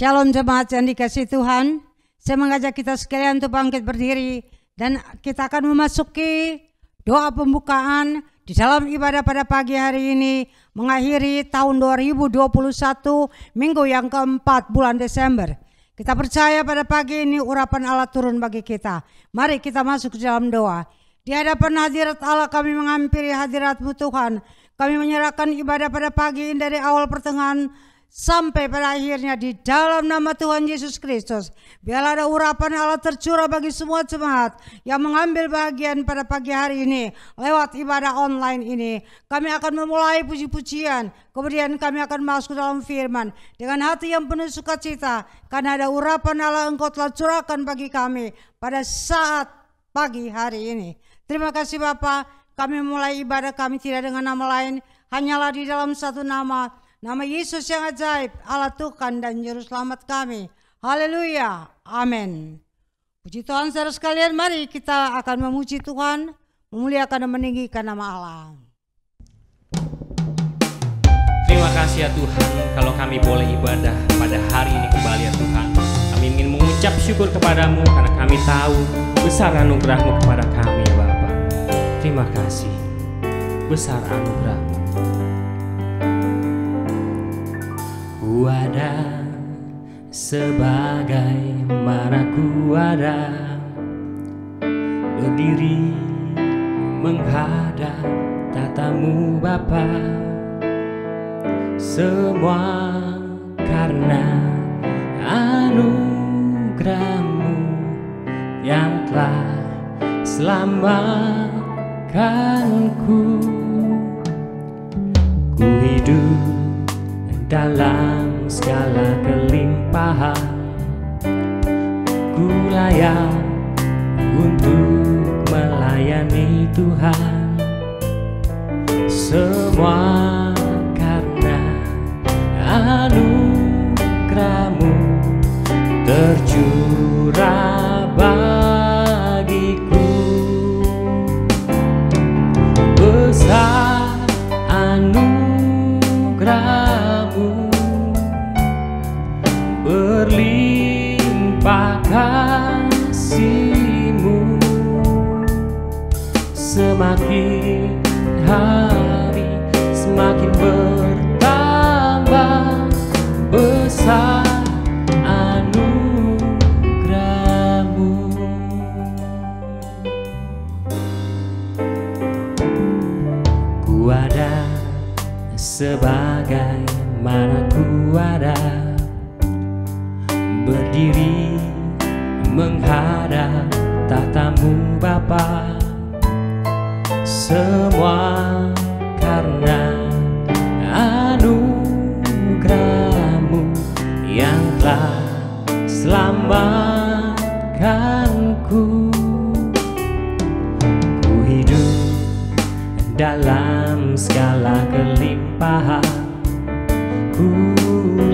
Shalom jemaat yang dikasihi Tuhan. Saya mengajak kita sekalian untuk bangkit berdiri dan kita akan memasuki doa pembukaan di dalam ibadah pada pagi hari ini, mengakhiri tahun 2021, minggu yang keempat bulan Desember. Kita percaya pada pagi ini urapan Allah turun bagi kita. Mari kita masuk ke dalam doa. Di hadapan hadirat Allah kami menghampiri hadirat-Mu Tuhan. Kami menyerahkan ibadah pada pagi ini dari awal pertengahan sampai pada akhirnya di dalam nama Tuhan Yesus Kristus. Biarlah ada urapan Allah tercurah bagi semua jemaat yang mengambil bagian pada pagi hari ini lewat ibadah online ini. Kami akan memulai puji-pujian, kemudian kami akan masuk ke dalam firman dengan hati yang penuh sukacita, karena ada urapan Allah Engkau telah curahkan bagi kami pada saat pagi hari ini. Terima kasih Bapa. Kami memulai ibadah kami tidak dengan nama lain, hanyalah di dalam satu nama Yesus yang ajaib, Allah Tuhan dan Juru Selamat kami. Haleluya, amin. Puji Tuhan saudara sekalian, mari kita akan memuji Tuhan, memuliakan dan meninggikan nama Allah. Terima kasih ya Tuhan, kalau kami boleh ibadah pada hari ini kembali ya Tuhan. Kami ingin mengucap syukur kepadamu karena kami tahu besar anugerah-Mu kepada kami ya Bapa. Terima kasih, besar anugerah-Mu. Ku ada sebagaimana ku ada, berdiri menghadap tatamu Bapa. Semua karena anugerah-Mu yang telah selamatkanku. Ku hidup dalam segala kelimpahan, ku layak untuk melayani Tuhan. Semua karena anugerah-Mu tercurah bagiku. Besar anugerah-Mu, berlimpah kasih-Mu, semakin hari semakin bertambah besar anugerah-Mu. Ku ada sebagaimana ku ada, berdiri menghadap tatamu Bapa. Semua karena anugerah-Mu yang telah selamatkanku. Ku hidup dalam segala kelimpahan, ku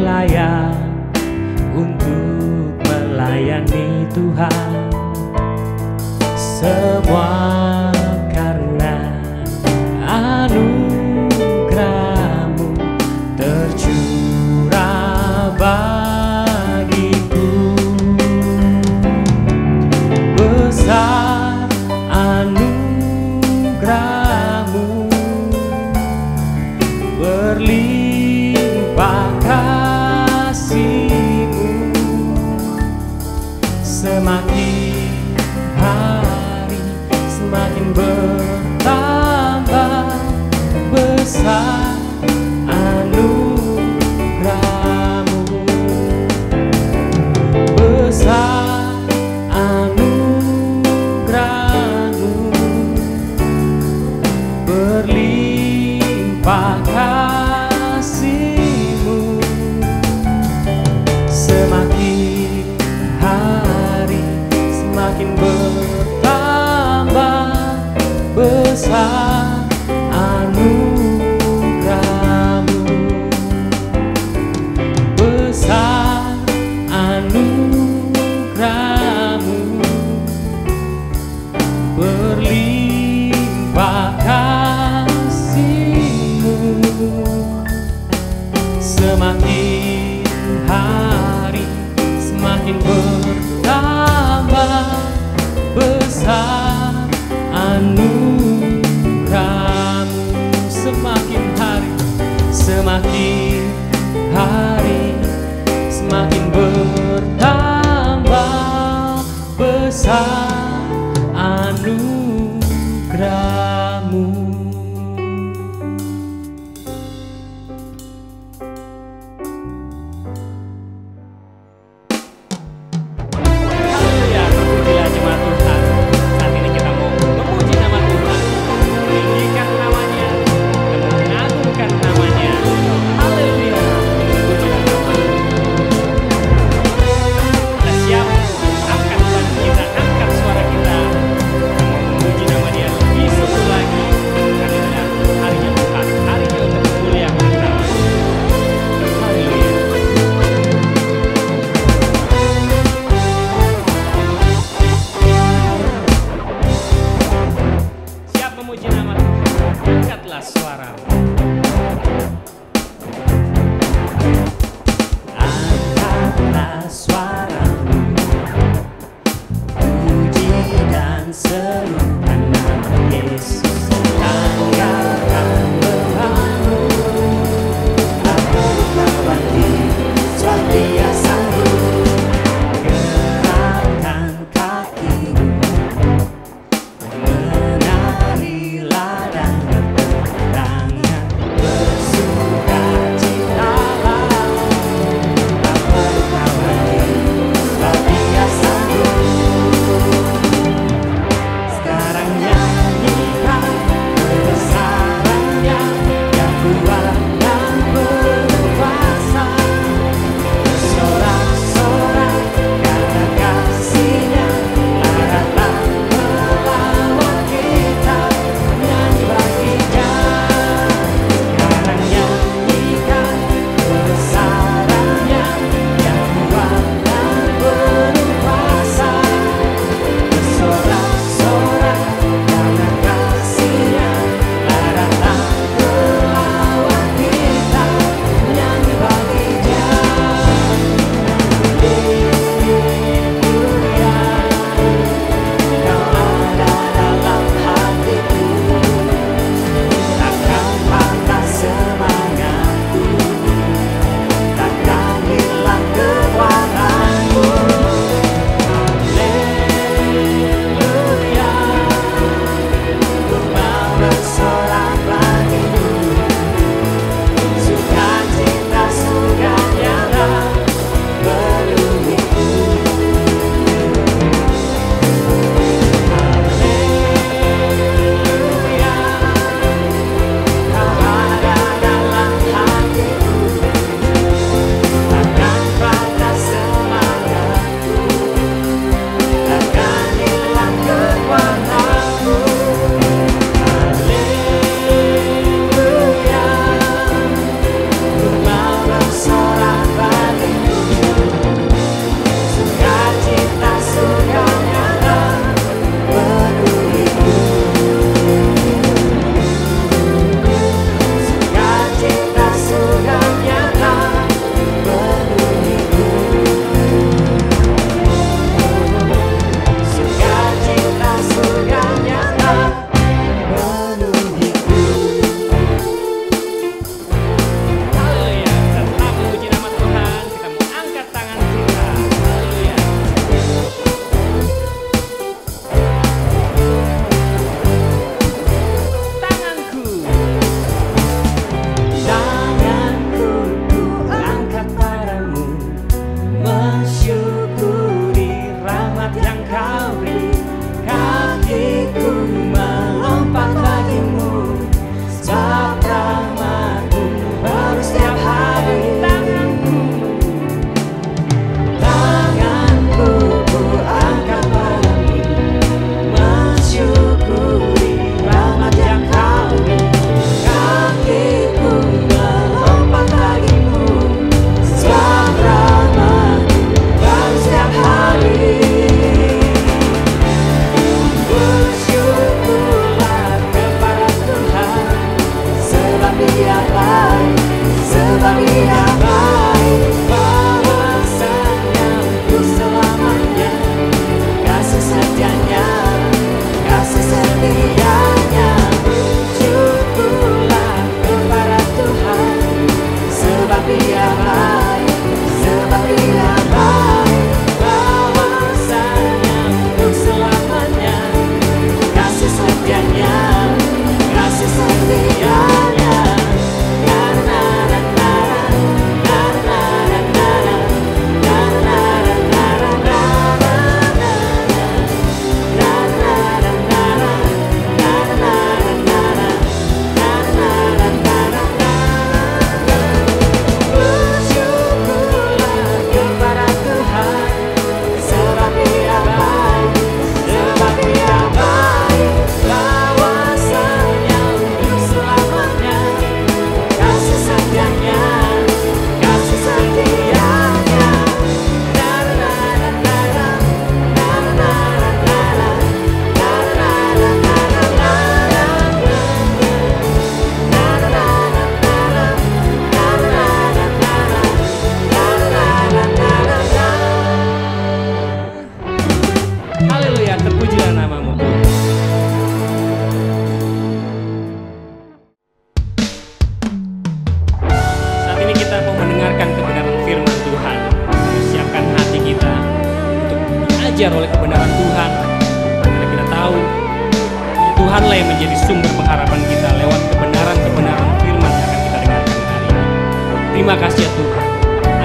layak untuk melayani Tuhan. Semua karena anugerah-Mu tercurah bagiku. Besar anugerah-Mu, berlimpah kasih-Mu, semakin hari semakin bertambah besar anugerah-Mu. Besar anugerah-Mu, berlimpah kasih-Mu, semakin hari semakin bertambah besar anugerah-Mu. Besar anugerah-Mu, berlimpah kasih-Mu, semakin hari meninggikan namanya, kita mengagungkan namanya. Haleluya. Kita siap angkat Tuhan kita, angkat suara kita, memuji nama Dia lebih sungguh lagi, karena inilah harinya Tuhan, harinya untuk memuliakan namanya. Haleluya. Siap memuji nama Tuhan, angkatlah suara. Angkatlah suaramu, puji dan serukan nama Yesus. Tanggalkan bebanmu, aku lawan diri, sebab Dia sanggup. Gerakkan kakimu, menarilah dan bertanya, bersukacitalah. Aku lawan diri, sebab Dia sanggup. Sekarang nyanyikan kebesarannya, yang kuat dan berkuasa. Bersorak-sorak karena kasih-Nya, laratlah melawan kita, nyanyi bagi Dia. Sekarang nyanyikan kebesarannya, yang kuat dan berkuasa. Bersorak-sorak karena kasih-Nya, laratlah melawan kita, nyanyi bagi Dia. Haleluya, Kau ada dalam hatiku, takkan patah semangatku, takkan hilang kekuatanku. Haleluya, ku mau bersorak bagimu, sukacita surga nyata penuhiku. Haleluya, Kau ada dalam hatiku, takkan patah semangatku, takkan hilang kekuatanku. Haleluya, ku mau bersorak bagimu, sukacita surga nyata penuhiku. Sukacita surga nyata penuhiku. Sukacita surga nyata penuhiku. Haleluya. Tetap memuji nama Tuhan, kita mau angkat tangan kita. Haleluya. Tanganku, Tanganku ku angkat padamu, mensyukuri rahmat yang Kau beri. Kakiku melompat bagimu, sebab rahmat-Mu baru setiap hari. Tanganku ku angkat padamu, mensyukuri rahmat yang Kau beri. Kakiku melompat bagimu, sebab rahmat-Mu baru setiap hari. Bersyukurlah kepada Tuhan, sebab Dia baik, sebab Dia baik. Bahwasanya untuk selamanya, kasih setianya, kasih setianya. Bersyukurlah kepada Tuhan, sebab Dia baik, sebab Dia baik. Bahwasanya untuk selamanya, kasih setianya, kasih setianya. dikejar oleh kebenaran Tuhan. Karena kita tahu Tuhanlah yang menjadi sumber pengharapan kita lewat kebenaran-kebenaran firman yang akan kita dengarkan hari ini. Terima kasih ya Tuhan.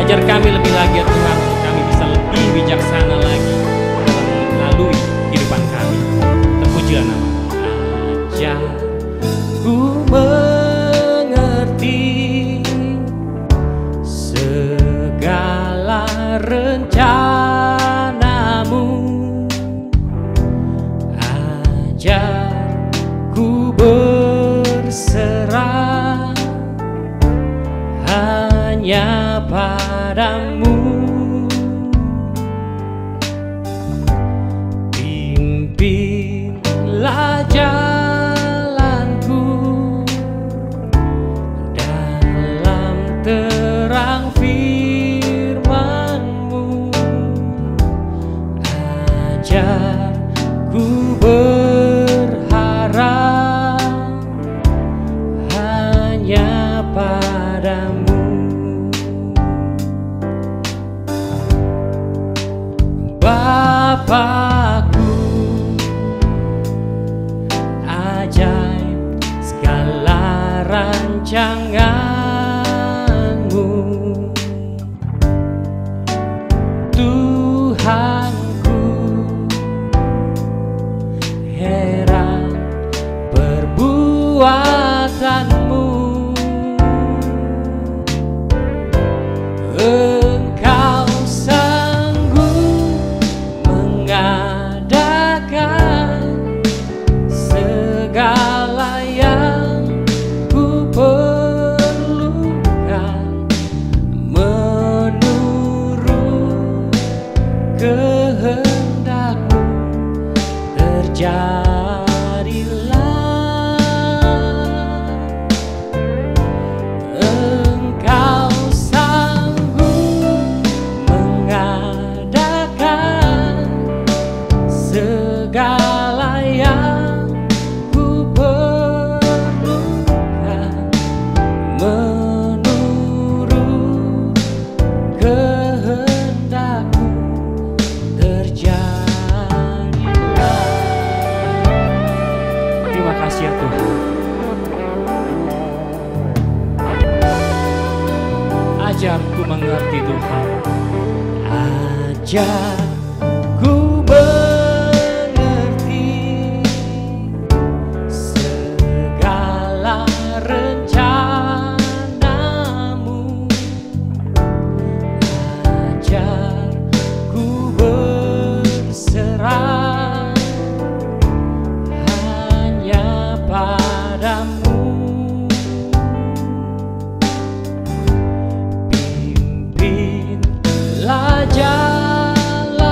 Ajar kami lebih lagi ya Tuhan, untuk kami bisa lebih bijaksana lagi dalam melalui kehidupan kami. Terpujilah nama. Ajar ku mengerti segala rencanamu, ajar ku berserah hanya padamu. Pimpinlah jalanku dalam terang firman-Mu, ajar ku berharap hanya padamu. Bapakku, ajaib segala rancangan-Mu, Tuhanku, heran perbuatan-Mu. Engkau sanggup mengadakan segala yang ku perlukan, menurut kehendak-Mu terjadilah. Engkau sanggup mengadakan segala yang ku perlukan, menurut kehendak-Mu terjadilah. Terima kasih ya Tuhan. Ajarku mengerti Tuhan, ajarku mengerti segala rencana-Mu, ajarku berserah hanya padamu. Pimpinlah jalanku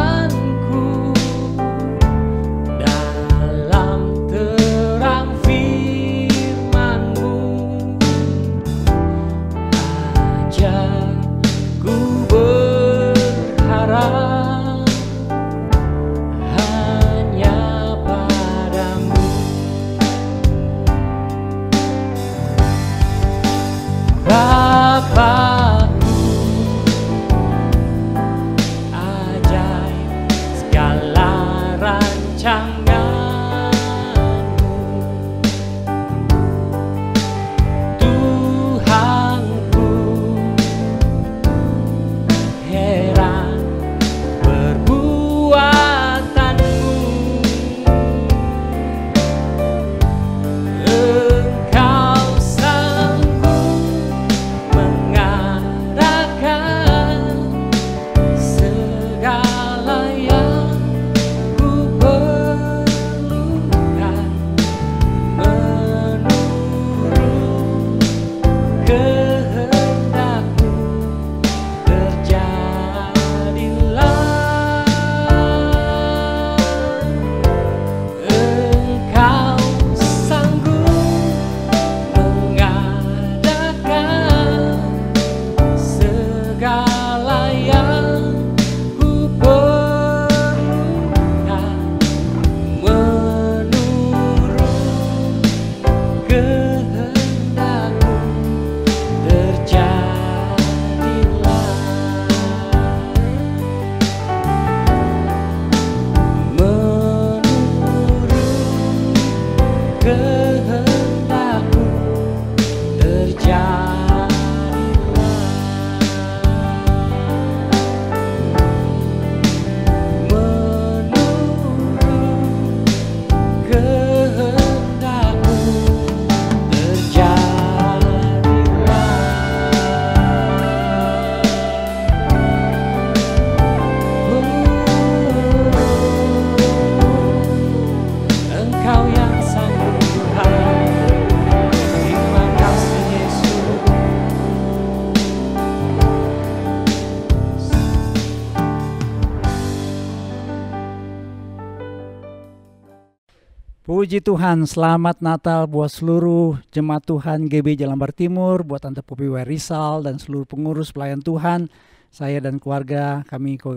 Puji Tuhan, selamat Natal buat seluruh jemaat Tuhan GB Jelambar Timur, buat Tante Popi Rizal dan seluruh pengurus pelayan Tuhan. Saya dan keluarga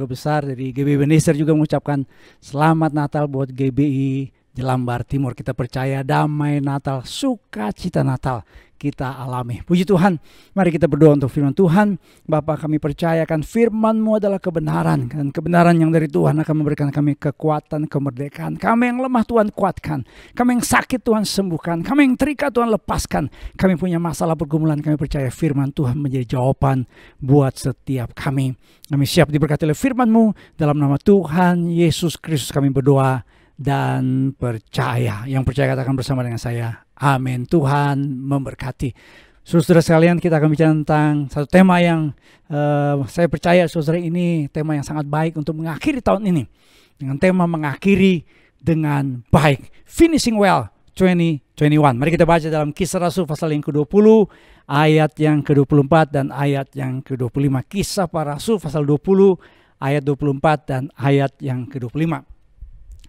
besar dari GB Ebenezer juga mengucapkan selamat Natal buat GBI Jelambar Timur. Kita percaya damai Natal, sukacita Natal kita alami. Puji Tuhan, mari kita berdoa untuk firman Tuhan. Bapa, kami percayakan firman-Mu adalah kebenaran, dan kebenaran yang dari Tuhan akan memberikan kami kekuatan, kemerdekaan. Kami yang lemah Tuhan kuatkan, kami yang sakit Tuhan sembuhkan, kami yang terikat Tuhan lepaskan. Kami punya masalah pergumulan, kami percaya firman Tuhan menjadi jawaban buat setiap kami. Kami siap diberkati oleh firman-Mu. Dalam nama Tuhan Yesus Kristus kami berdoa dan percaya. Yang percaya katakan bersama dengan saya, amin. Tuhan memberkati. Saudara sekalian, kita akan bicara tentang satu tema yang saya percaya saudara ini tema yang sangat baik untuk mengakhiri tahun ini, dengan tema mengakhiri dengan baik, finishing well 2021. Mari kita baca dalam Kisah Rasul pasal yang ke-20 ayat yang ke-24 dan ayat yang ke-25. Kisah Para Rasul pasal 20 ayat 24 dan ayat yang ke-25.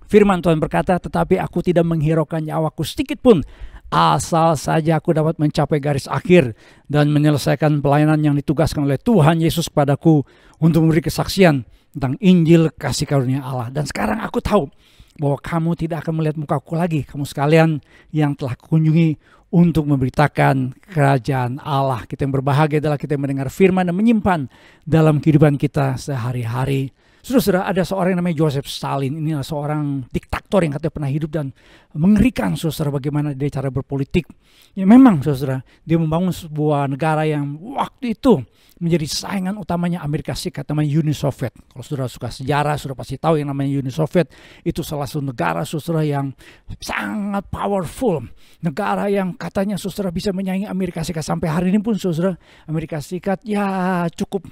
Firman Tuhan berkata, tetapi aku tidak menghiraukan nyawaku sedikit pun, asal saja aku dapat mencapai garis akhir dan menyelesaikan pelayanan yang ditugaskan oleh Tuhan Yesus padaku untuk memberi kesaksian tentang Injil kasih karunia Allah. Dan sekarang aku tahu bahwa kamu tidak akan melihat mukaku lagi, kamu sekalian yang telah kunjungi untuk memberitakan kerajaan Allah. Kita yang berbahagia adalah kita yang mendengar firman dan menyimpan dalam kehidupan kita sehari-hari. Saudara, ada seorang yang namanya Joseph Stalin. Ini adalah seorang diktator yang katanya pernah hidup dan mengerikan, saudara, bagaimana dia cara berpolitik. Ya memang, saudara, dia membangun sebuah negara yang waktu itu menjadi saingan utamanya Amerika Serikat, namanya Uni Soviet. Kalau saudara suka sejarah, saudara pasti tahu yang namanya Uni Soviet. Itu salah satu negara, saudara, yang sangat powerful. Negara yang katanya, saudara, bisa menyaingi Amerika Serikat. Sampai hari ini pun, saudara, Amerika Serikat ya cukup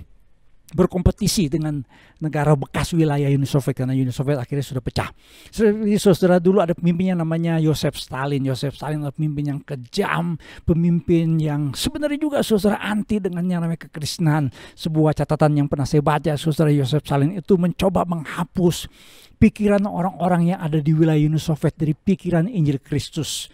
berkompetisi dengan negara bekas wilayah Uni Soviet, karena Uni Soviet akhirnya sudah pecah. Jadi saudara, dulu ada pemimpinnya namanya Joseph Stalin. Joseph Stalin adalah pemimpin yang kejam, pemimpin yang sebenarnya juga saudara anti dengan yang namanya kekristenan. Sebuah catatan yang pernah saya baca, saudara, Joseph Stalin itu mencoba menghapus pikiran orang-orang yang ada di wilayah Uni Soviet dari pikiran Injil Kristus.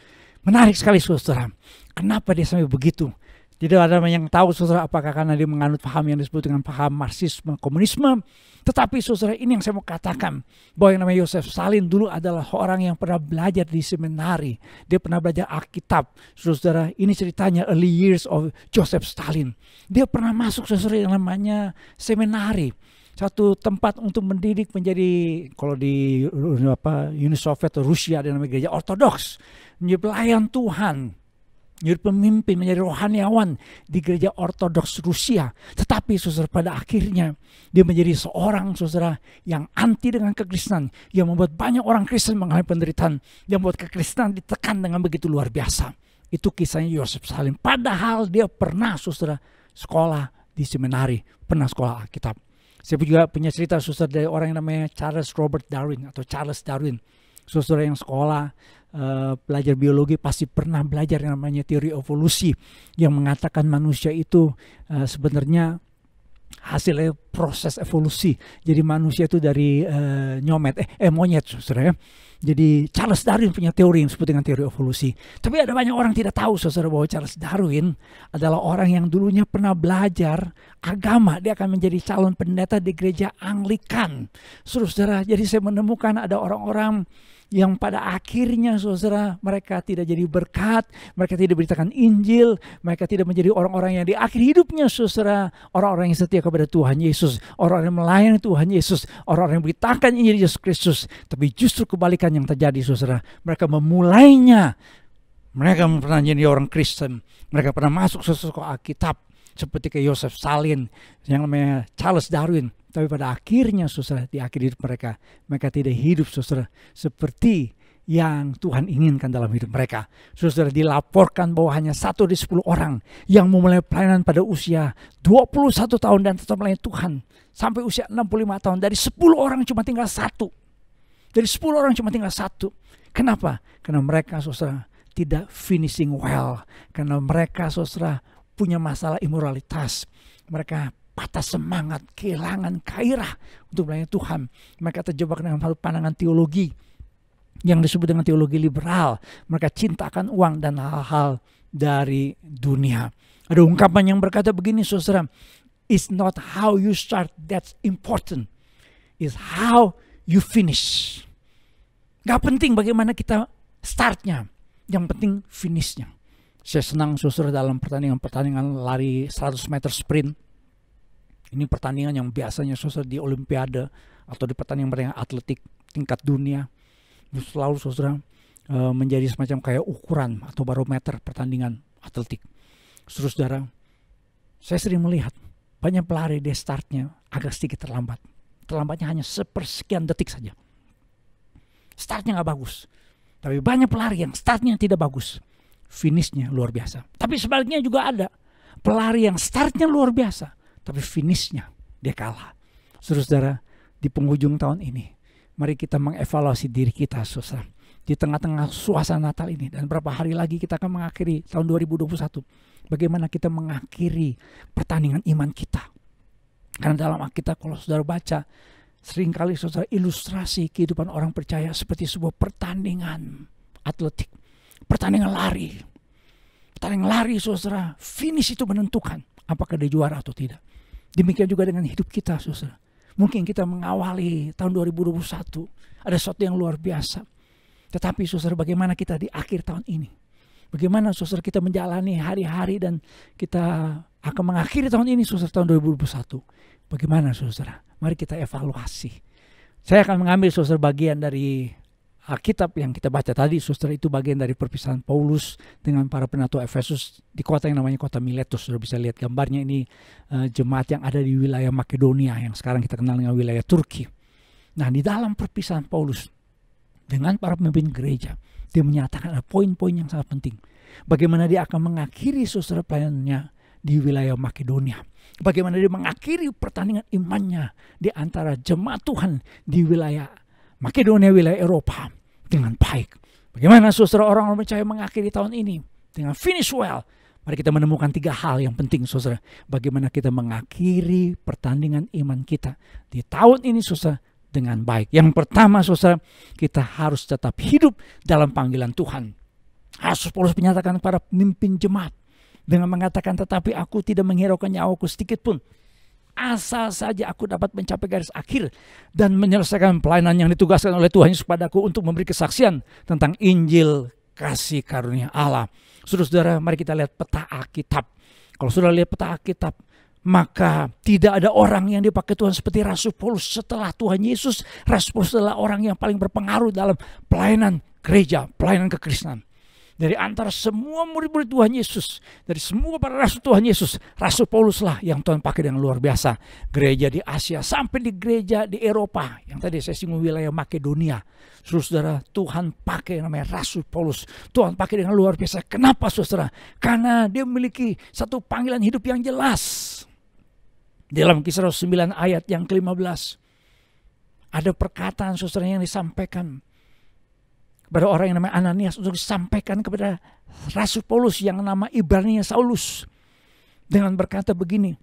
Menarik sekali, saudara. Kenapa dia sampai begitu? Tidak ada yang tahu, saudara, apakah karena dia menganut paham yang disebut dengan paham Marxisme, komunisme. Tetapi, saudara, ini yang saya mau katakan, bahwa yang namanya Joseph Stalin dulu adalah orang yang pernah belajar di seminari. Dia pernah belajar Alkitab. Saudara, ini ceritanya early years of Joseph Stalin. Dia pernah masuk, saudara, yang namanya seminari. Satu tempat untuk mendidik menjadi, kalau di Uni Soviet atau Rusia ada namanya gereja ortodoks. Menjadi pelayan Tuhan. Menjadi pemimpin, menjadi rohaniawan di gereja ortodoks Rusia. Tetapi, saudara, pada akhirnya dia menjadi seorang, saudara, yang anti dengan kekristenan, yang membuat banyak orang Kristen mengalami penderitaan, yang membuat kekristenan ditekan dengan begitu luar biasa. Itu kisahnya Joseph Stalin. Padahal dia pernah, saudara, sekolah di seminari, pernah sekolah Alkitab. Saya juga punya cerita, saudara, dari orang yang namanya Charles Robert Darwin atau Charles Darwin. Saudara yang sekolah belajar biologi pasti pernah belajar yang namanya teori evolusi, yang mengatakan manusia itu sebenarnya hasil proses evolusi. Jadi manusia itu dari monyet, saudara ya. Jadi Charles Darwin punya teori yang disebut dengan teori evolusi. Tapi ada banyak orang tidak tahu, saudara, bahwa Charles Darwin adalah orang yang dulunya pernah belajar agama. Dia akan menjadi calon pendeta di gereja Anglikan. Saudara, jadi saya menemukan ada orang-orang yang pada akhirnya, saudara, mereka tidak jadi berkat, mereka tidak beritakan Injil, mereka tidak menjadi orang-orang yang di akhir hidupnya, saudara, orang-orang yang setia kepada Tuhan Yesus, orang-orang yang melayani Tuhan Yesus, orang-orang yang beritakan Injil Yesus Kristus. Tapi justru kebalikan yang terjadi, saudara, mereka memulainya, mereka pernah jadi orang Kristen, mereka pernah masuk sesuatu Alkitab, seperti ke Joseph Stalin, yang namanya Charles Darwin. Tapi pada akhirnya, saudara, di akhir hidup mereka tidak hidup, saudara, seperti yang Tuhan inginkan dalam hidup mereka. Saudara, dilaporkan bahwa hanya 1 dari 10 orang yang memulai pelayanan pada usia 21 tahun dan tetap melayani Tuhan sampai usia 65 tahun. Dari 10 orang cuma tinggal 1. Dari 10 orang cuma tinggal 1. Kenapa? Karena mereka, saudara, tidak finishing well. Karena mereka, saudara, punya masalah imoralitas. Mereka patah semangat, kehilangan gairah untuk melayani Tuhan. Mereka terjebak dengan pandangan teologi yang disebut dengan teologi liberal. Mereka cintakan uang dan hal-hal dari dunia. Ada ungkapan yang berkata begini, saudara, it's not how you start that's important, it's how you finish. Gak penting bagaimana kita startnya, yang penting finishnya. Saya senang saudara dalam pertandingan lari 100 meter sprint. Ini pertandingan yang biasanya saudara di olimpiade atau di pertandingan atletik tingkat dunia selalu saudara menjadi semacam kayak ukuran atau barometer pertandingan atletik. Saudara, saya sering melihat banyak pelari di startnya agak sedikit terlambat. Terlambatnya hanya sepersekian detik saja. Startnya gak bagus. Tapi banyak pelari yang startnya tidak bagus, finishnya luar biasa. Tapi sebaliknya juga ada pelari yang startnya luar biasa, tapi finishnya dia kalah. Saudara, di penghujung tahun ini, mari kita mengevaluasi diri kita, saudara. Di tengah-tengah suasana Natal ini, dan berapa hari lagi kita akan mengakhiri tahun 2021. Bagaimana kita mengakhiri pertandingan iman kita. Karena dalam Alkitab kalau saudara baca, seringkali saudara ilustrasi kehidupan orang percaya seperti sebuah pertandingan atletik, pertandingan lari. Pertandingan lari saudara, finish itu menentukan apakah dia juara atau tidak. Demikian juga dengan hidup kita saudara. Mungkin kita mengawali tahun 2021 ada sesuatu yang luar biasa. Tetapi saudara, bagaimana kita di akhir tahun ini? Bagaimana saudara kita menjalani hari-hari dan kita akan mengakhiri tahun ini saudara, tahun 2021. Bagaimana saudara? Mari kita evaluasi. Saya akan mengambil saudara bagian dari Alkitab yang kita baca tadi. Saudara, itu bagian dari perpisahan Paulus dengan para penatua Efesus di kota yang namanya kota Miletus. Saudara bisa lihat gambarnya, ini jemaat yang ada di wilayah Makedonia yang sekarang kita kenal dengan wilayah Turki. Nah, di dalam perpisahan Paulus dengan para pemimpin gereja, dia menyatakan ada poin-poin yang sangat penting. Bagaimana dia akan mengakhiri saudara pelayanannya di wilayah Makedonia. Bagaimana dia mengakhiri pertandingan imannya di antara jemaat Tuhan di wilayah Makedonia, wilayah Eropa dengan baik. Bagaimana saudara orang-orang percaya mengakhiri tahun ini dengan finish well. Mari kita menemukan 3 hal yang penting saudara. Bagaimana kita mengakhiri pertandingan iman kita di tahun ini saudara dengan baik. Yang pertama saudara, kita harus tetap hidup dalam panggilan Tuhan. Rasul Paulus menyatakan kepada pemimpin jemaat dengan mengatakan, tetapi aku tidak menghiraukan nyawaku sedikit pun, asal saja aku dapat mencapai garis akhir dan menyelesaikan pelayanan yang ditugaskan oleh Tuhan Yesus padaku untuk memberi kesaksian tentang Injil kasih karunia Allah. Saudara, mari kita lihat peta Alkitab. Kalau sudah lihat peta Alkitab, maka tidak ada orang yang dipakai Tuhan seperti Rasul Paulus setelah Tuhan Yesus. Rasul Paulus adalah orang yang paling berpengaruh dalam pelayanan gereja, pelayanan kekristenan. Dari antara semua murid-murid Tuhan Yesus, dari semua para rasul Tuhan Yesus, Rasul Paulus lah yang Tuhan pakai dengan luar biasa. Gereja di Asia sampai di gereja di Eropa, yang tadi saya singgung wilayah Makedonia. Saudara, Tuhan pakai namanya Rasul Paulus. Tuhan pakai dengan luar biasa. Kenapa saudara? Karena dia memiliki satu panggilan hidup yang jelas. Dalam Kisah Rasul 9 ayat yang ke-15, ada perkataan saudara yang disampaikan kepada orang yang namanya Ananias untuk disampaikan kepada Rasul Paulus yang nama Ibraninya Saulus dengan berkata begini,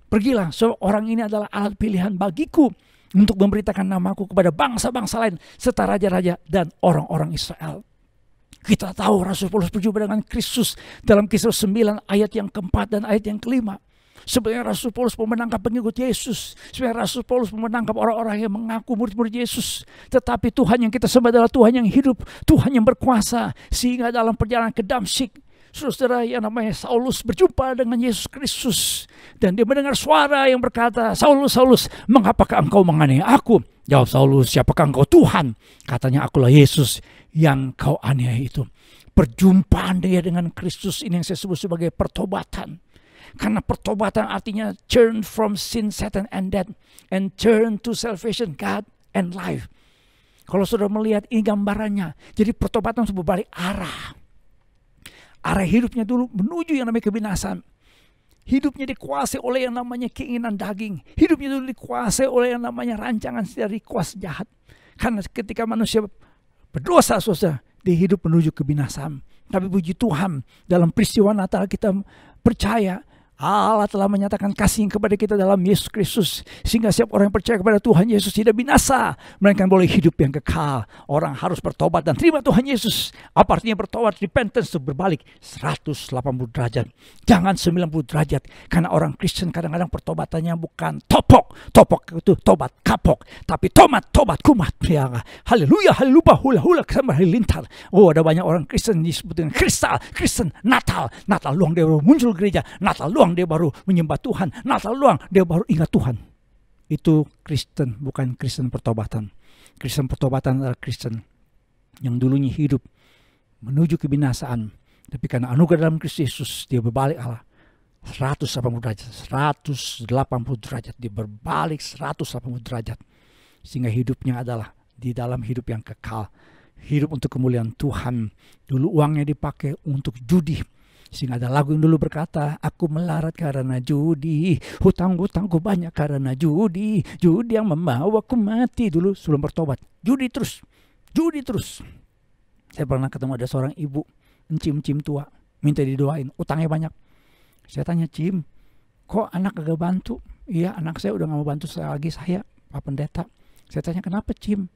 pergilah, orang ini adalah alat pilihan bagiku untuk memberitakan namaku kepada bangsa-bangsa lain serta raja-raja dan orang-orang Israel. Kita tahu Rasul Paulus berjumpa dengan Kristus dalam Kisah 9 ayat yang ke-4 dan ayat yang ke-5. Sebenarnya Rasul Paulus menangkap pengikut Yesus. Sebenarnya Rasul Paulus menangkap orang-orang yang mengaku murid-murid Yesus. Tetapi Tuhan yang kita sembah adalah Tuhan yang hidup, Tuhan yang berkuasa. Sehingga dalam perjalanan ke Damsyik, saudara yang namanya Saulus berjumpa dengan Yesus Kristus. Dan dia mendengar suara yang berkata, Saulus, Saulus, mengapakah engkau menganiaya aku? Jawab Saulus, siapakah engkau? Tuhan. Katanya, akulah Yesus yang kau aniaya itu. Perjumpaan dia dengan Kristus ini yang saya sebut sebagai pertobatan. Karena pertobatan artinya turn from sin, Satan, and death, and turn to salvation, God, and life. Kalau saudara melihat ini gambarannya, jadi pertobatan itu berbalik arah. Arah hidupnya dulu menuju yang namanya kebinasan. Hidupnya dikuasai oleh yang namanya keinginan daging. Hidupnya dulu dikuasai oleh yang namanya rancangan dari kuasa jahat. Karena ketika manusia berdosa, saudara, dia hidup menuju kebinasan. Tapi puji Tuhan, dalam peristiwa Natal kita percaya Allah telah menyatakan kasih kepada kita dalam Yesus Kristus, sehingga setiap orang yang percaya kepada Tuhan Yesus tidak binasa, melainkan boleh hidup yang kekal. Orang harus bertobat dan terima Tuhan Yesus. Apa artinya bertobat? Repentance, itu berbalik 180 derajat, jangan 90 derajat. Karena orang Kristen kadang-kadang pertobatannya bukan topok itu tobat kapok, tapi tobat kumat. Ya, haleluya, haleluya, hula-hula sama halilintar. Oh, ada banyak orang Kristen disebut dengan Kristen Natal luang dia baru muncul gereja, Natal luang dia baru menyembah Tuhan, Natal luang dia baru ingat Tuhan. Itu Kristen, bukan Kristen pertobatan. Kristen pertobatan adalah Kristen yang dulunya hidup menuju kebinasaan, tapi karena anugerah dalam Kristus Yesus dia berbalik Allah 180 derajat, dia berbalik 180 derajat, sehingga hidupnya adalah di dalam hidup yang kekal, hidup untuk kemuliaan Tuhan. Dulu uangnya dipakai untuk judi, sehingga ada lagu yang dulu berkata, aku melarat karena judi, hutang-hutangku banyak karena judi yang membawaku mati. Dulu sebelum bertobat, judi terus. Saya pernah ketemu ada seorang ibu, encim tua, minta didoain, utangnya banyak. Saya tanya, Cim, kok anak agak bantu? Iya, anak saya udah gak mau bantu lagi saya, Pak Pendeta. Saya tanya, kenapa Cim?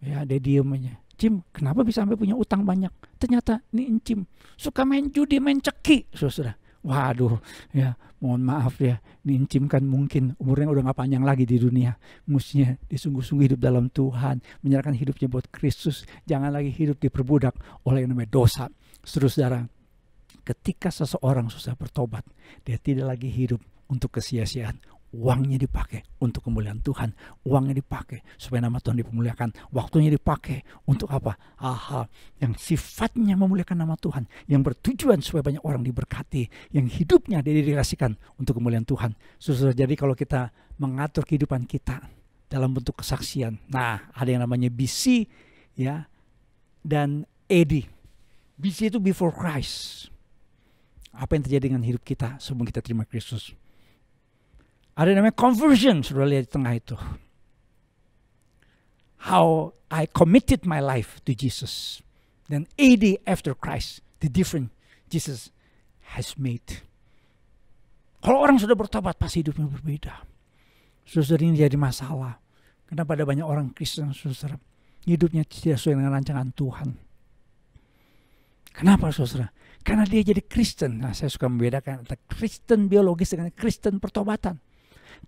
Ya, dia diem aja. Cim, kenapa bisa sampai punya utang banyak? Ternyata ini Encim suka main judi, main ceki, saudara. Waduh, ya mohon maaf ya, ini Encim kan mungkin umurnya udah gak panjang lagi di dunia. Mestinya disungguh-sungguh hidup dalam Tuhan, menyerahkan hidupnya buat Kristus. Jangan lagi hidup diperbudak oleh yang namanya dosa. Saudara, ketika seseorang susah bertobat, dia tidak lagi hidup untuk kesia-siaan. Uangnya dipakai untuk kemuliaan Tuhan. Uangnya dipakai supaya nama Tuhan dipermuliakan. Waktunya dipakai untuk apa? Hal-hal yang sifatnya memuliakan nama Tuhan, yang bertujuan supaya banyak orang diberkati, yang hidupnya didedikasikan untuk kemuliaan Tuhan. Saudara, jadi kalau kita mengatur kehidupan kita dalam bentuk kesaksian, nah ada yang namanya BC ya dan AD. BC itu before Christ. Apa yang terjadi dengan hidup kita sebelum kita terima Kristus? Ada namanya conversion, sudah lihat di tengah itu. How I committed my life to Jesus. Dan AD after Christ, the difference Jesus has made. Kalau orang sudah bertobat, pasti hidupnya berbeda. Saudara, ini jadi masalah. Kenapa ada banyak orang Kristen, saudara, hidupnya tidak sesuai dengan rancangan Tuhan? Kenapa, saudara? Karena dia jadi Kristen. Nah, saya suka membedakan antara Kristen biologis dengan Kristen pertobatan.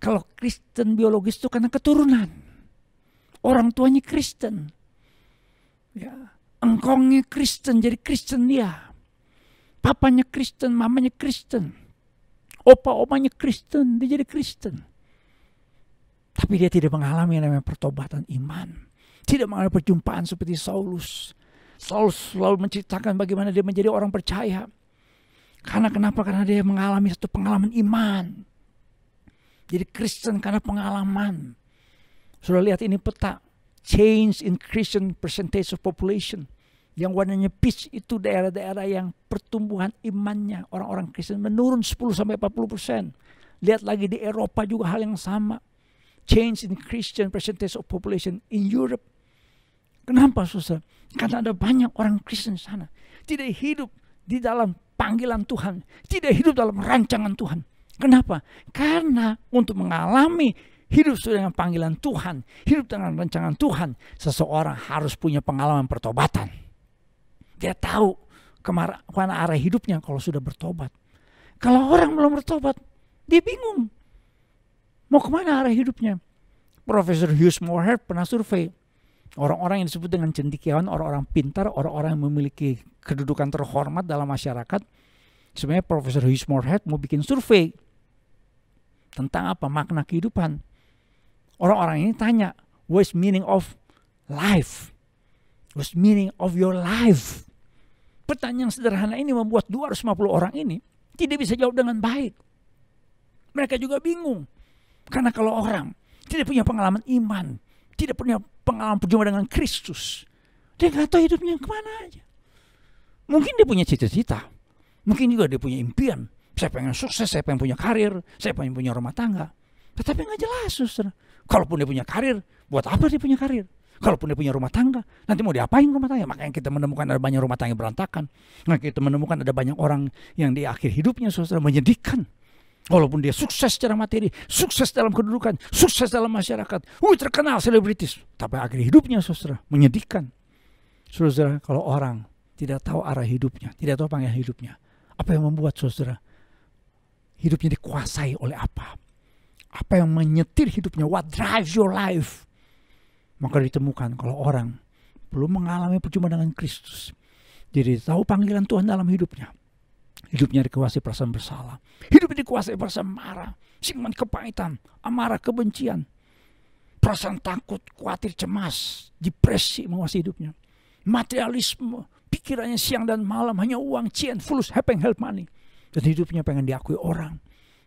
Kalau Kristen biologis itu karena keturunan, orang tuanya Kristen, ya, engkongnya Kristen, jadi Kristen dia. Papanya Kristen, mamanya Kristen, opa-opanya Kristen, dia jadi Kristen. Tapi dia tidak mengalami yang namanya pertobatan iman, tidak mengalami perjumpaan seperti Saulus. Saulus selalu menceritakan bagaimana dia menjadi orang percaya. Karena kenapa? Karena dia mengalami satu pengalaman iman. Jadi Kristen karena pengalaman. Sudah lihat ini peta change in Christian percentage of population. Yang warnanya peach itu daerah-daerah yang pertumbuhan imannya orang-orang Kristen menurun 10-40%. Lihat lagi di Eropa juga hal yang sama. Change in Christian percentage of population in Europe. Kenapa, saudara? Karena ada banyak orang Kristen sana tidak hidup di dalam panggilan Tuhan, tidak hidup dalam rancangan Tuhan. Kenapa? Karena untuk mengalami hidup sesuai dengan panggilan Tuhan, hidup dengan rancangan Tuhan, seseorang harus punya pengalaman pertobatan. Dia tahu kemana arah hidupnya kalau sudah bertobat. Kalau orang belum bertobat, dia bingung mau kemana arah hidupnya. Profesor Hugh Moorhead pernah survei orang-orang yang disebut dengan cendekiawan, orang-orang pintar, orang-orang yang memiliki kedudukan terhormat dalam masyarakat. Sebenarnya Profesor Hugh Moorhead mau bikin survei tentang apa makna kehidupan. Orang-orang ini tanya, what's meaning of life? What's meaning of your life? Pertanyaan sederhana ini membuat 250 orang ini tidak bisa jawab dengan baik. Mereka juga bingung. Karena kalau orang tidak punya pengalaman iman, tidak punya pengalaman perjumpaan dengan Kristus, dia nggak tahu hidupnya kemana aja. Mungkin dia punya cita-cita, mungkin juga dia punya impian. Saya pengen sukses, saya pengen punya karir, saya pengen punya rumah tangga. Tetapi nggak jelas, saudara. Kalaupun dia punya karir, buat apa dia punya karir? Kalaupun dia punya rumah tangga, nanti mau diapain rumah tangga? Makanya kita menemukan ada banyak rumah tangga berantakan. Nah, kita menemukan ada banyak orang yang di akhir hidupnya, saudara, menyedihkan. Walaupun dia sukses secara materi, sukses dalam kedudukan, sukses dalam masyarakat, terkenal selebritis, tapi akhir hidupnya saudara menyedihkan. Saudara, kalau orang tidak tahu arah hidupnya, tidak tahu panggilan hidupnya, apa yang membuat saudara hidupnya dikuasai oleh apa? Apa yang menyetir hidupnya? What drives your life? Maka ditemukan kalau orang belum mengalami perjumpaan dengan Kristus, jadi tahu panggilan Tuhan dalam hidupnya. Hidupnya dikuasai perasaan bersalah. Hidupnya dikuasai perasaan marah, simpan kepahitan, amarah, kebencian. Perasaan takut, khawatir, cemas, depresi menguasai hidupnya. Materialisme, pikirannya siang dan malam hanya uang, cian, fulus, hepeng, help money. Dan hidupnya pengen diakui orang.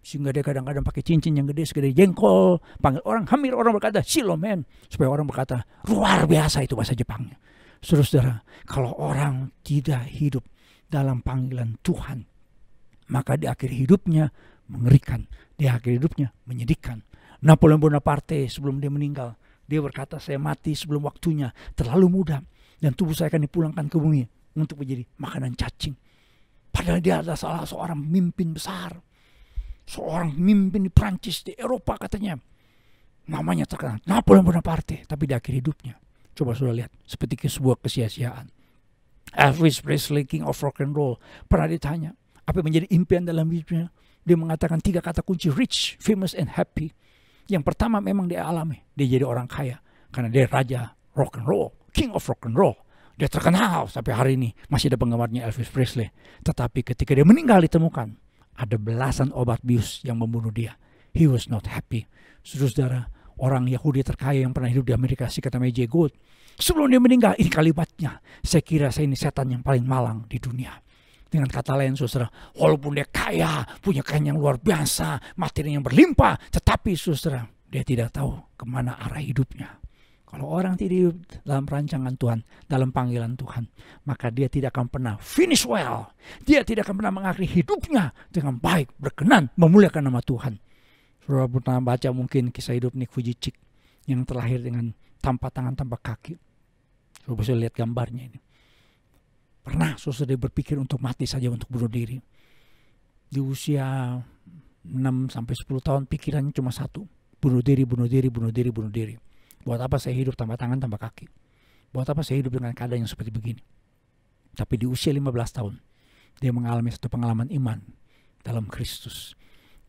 Sehingga dia kadang-kadang pakai cincin yang gede, segede jengkol. Panggil orang hamir, orang berkata, silomen. Supaya orang berkata, luar biasa itu bahasa Jepangnya. Saudara, kalau orang tidak hidup dalam panggilan Tuhan, maka di akhir hidupnya mengerikan, di akhir hidupnya menyedihkan. Napoleon Bonaparte sebelum dia meninggal, dia berkata, saya mati sebelum waktunya, terlalu muda, dan tubuh saya akan dipulangkan ke bumi untuk menjadi makanan cacing. Padahal dia adalah salah seorang pemimpin besar, seorang pemimpin di Prancis, di Eropa katanya, namanya terkenal, Napoleon Bonaparte. Tapi di akhir hidupnya, coba sudah lihat, seperti sebuah kesia-siaan. Elvis Presley, King of Rock and Roll, pernah ditanya, apa yang menjadi impian dalam hidupnya? Dia mengatakan 3 kata kunci, rich, famous, and happy. Yang pertama memang dia alami, dia jadi orang kaya. Karena dia raja rock and roll, king of rock and roll. Dia terkenal sampai hari ini, masih ada penggemarnya Elvis Presley. Tetapi ketika dia meninggal ditemukan, ada belasan obat bius yang membunuh dia. He was not happy. Saudara, orang Yahudi terkaya yang pernah hidup di Amerika Serikat namanya Jay Gould. Sebelum dia meninggal, ini kalimatnya, saya kira saya ini setan yang paling malang di dunia. Dengan kata lain saudara, walaupun dia kaya, punya kekayaan yang luar biasa, materi yang berlimpah, tetapi saudara, dia tidak tahu kemana arah hidupnya. Kalau orang tidak hidup dalam rancangan Tuhan, dalam panggilan Tuhan, maka dia tidak akan pernah finish well. Dia tidak akan pernah mengakhiri hidupnya dengan baik, berkenan, memuliakan nama Tuhan. Saudara pernah baca mungkin kisah hidup Nick Vujicic yang terlahir dengan tanpa tangan, tanpa kaki. Saudara bisa lihat gambarnya ini. Pernah saudara berpikir untuk mati saja, untuk bunuh diri. Di usia 6-10 tahun pikirannya cuma satu. Bunuh diri, bunuh diri, bunuh diri, bunuh diri. Buat apa saya hidup tanpa tangan, tanpa kaki? Buat apa saya hidup dengan keadaan yang seperti begini? Tapi di usia 15 tahun, dia mengalami satu pengalaman iman dalam Kristus.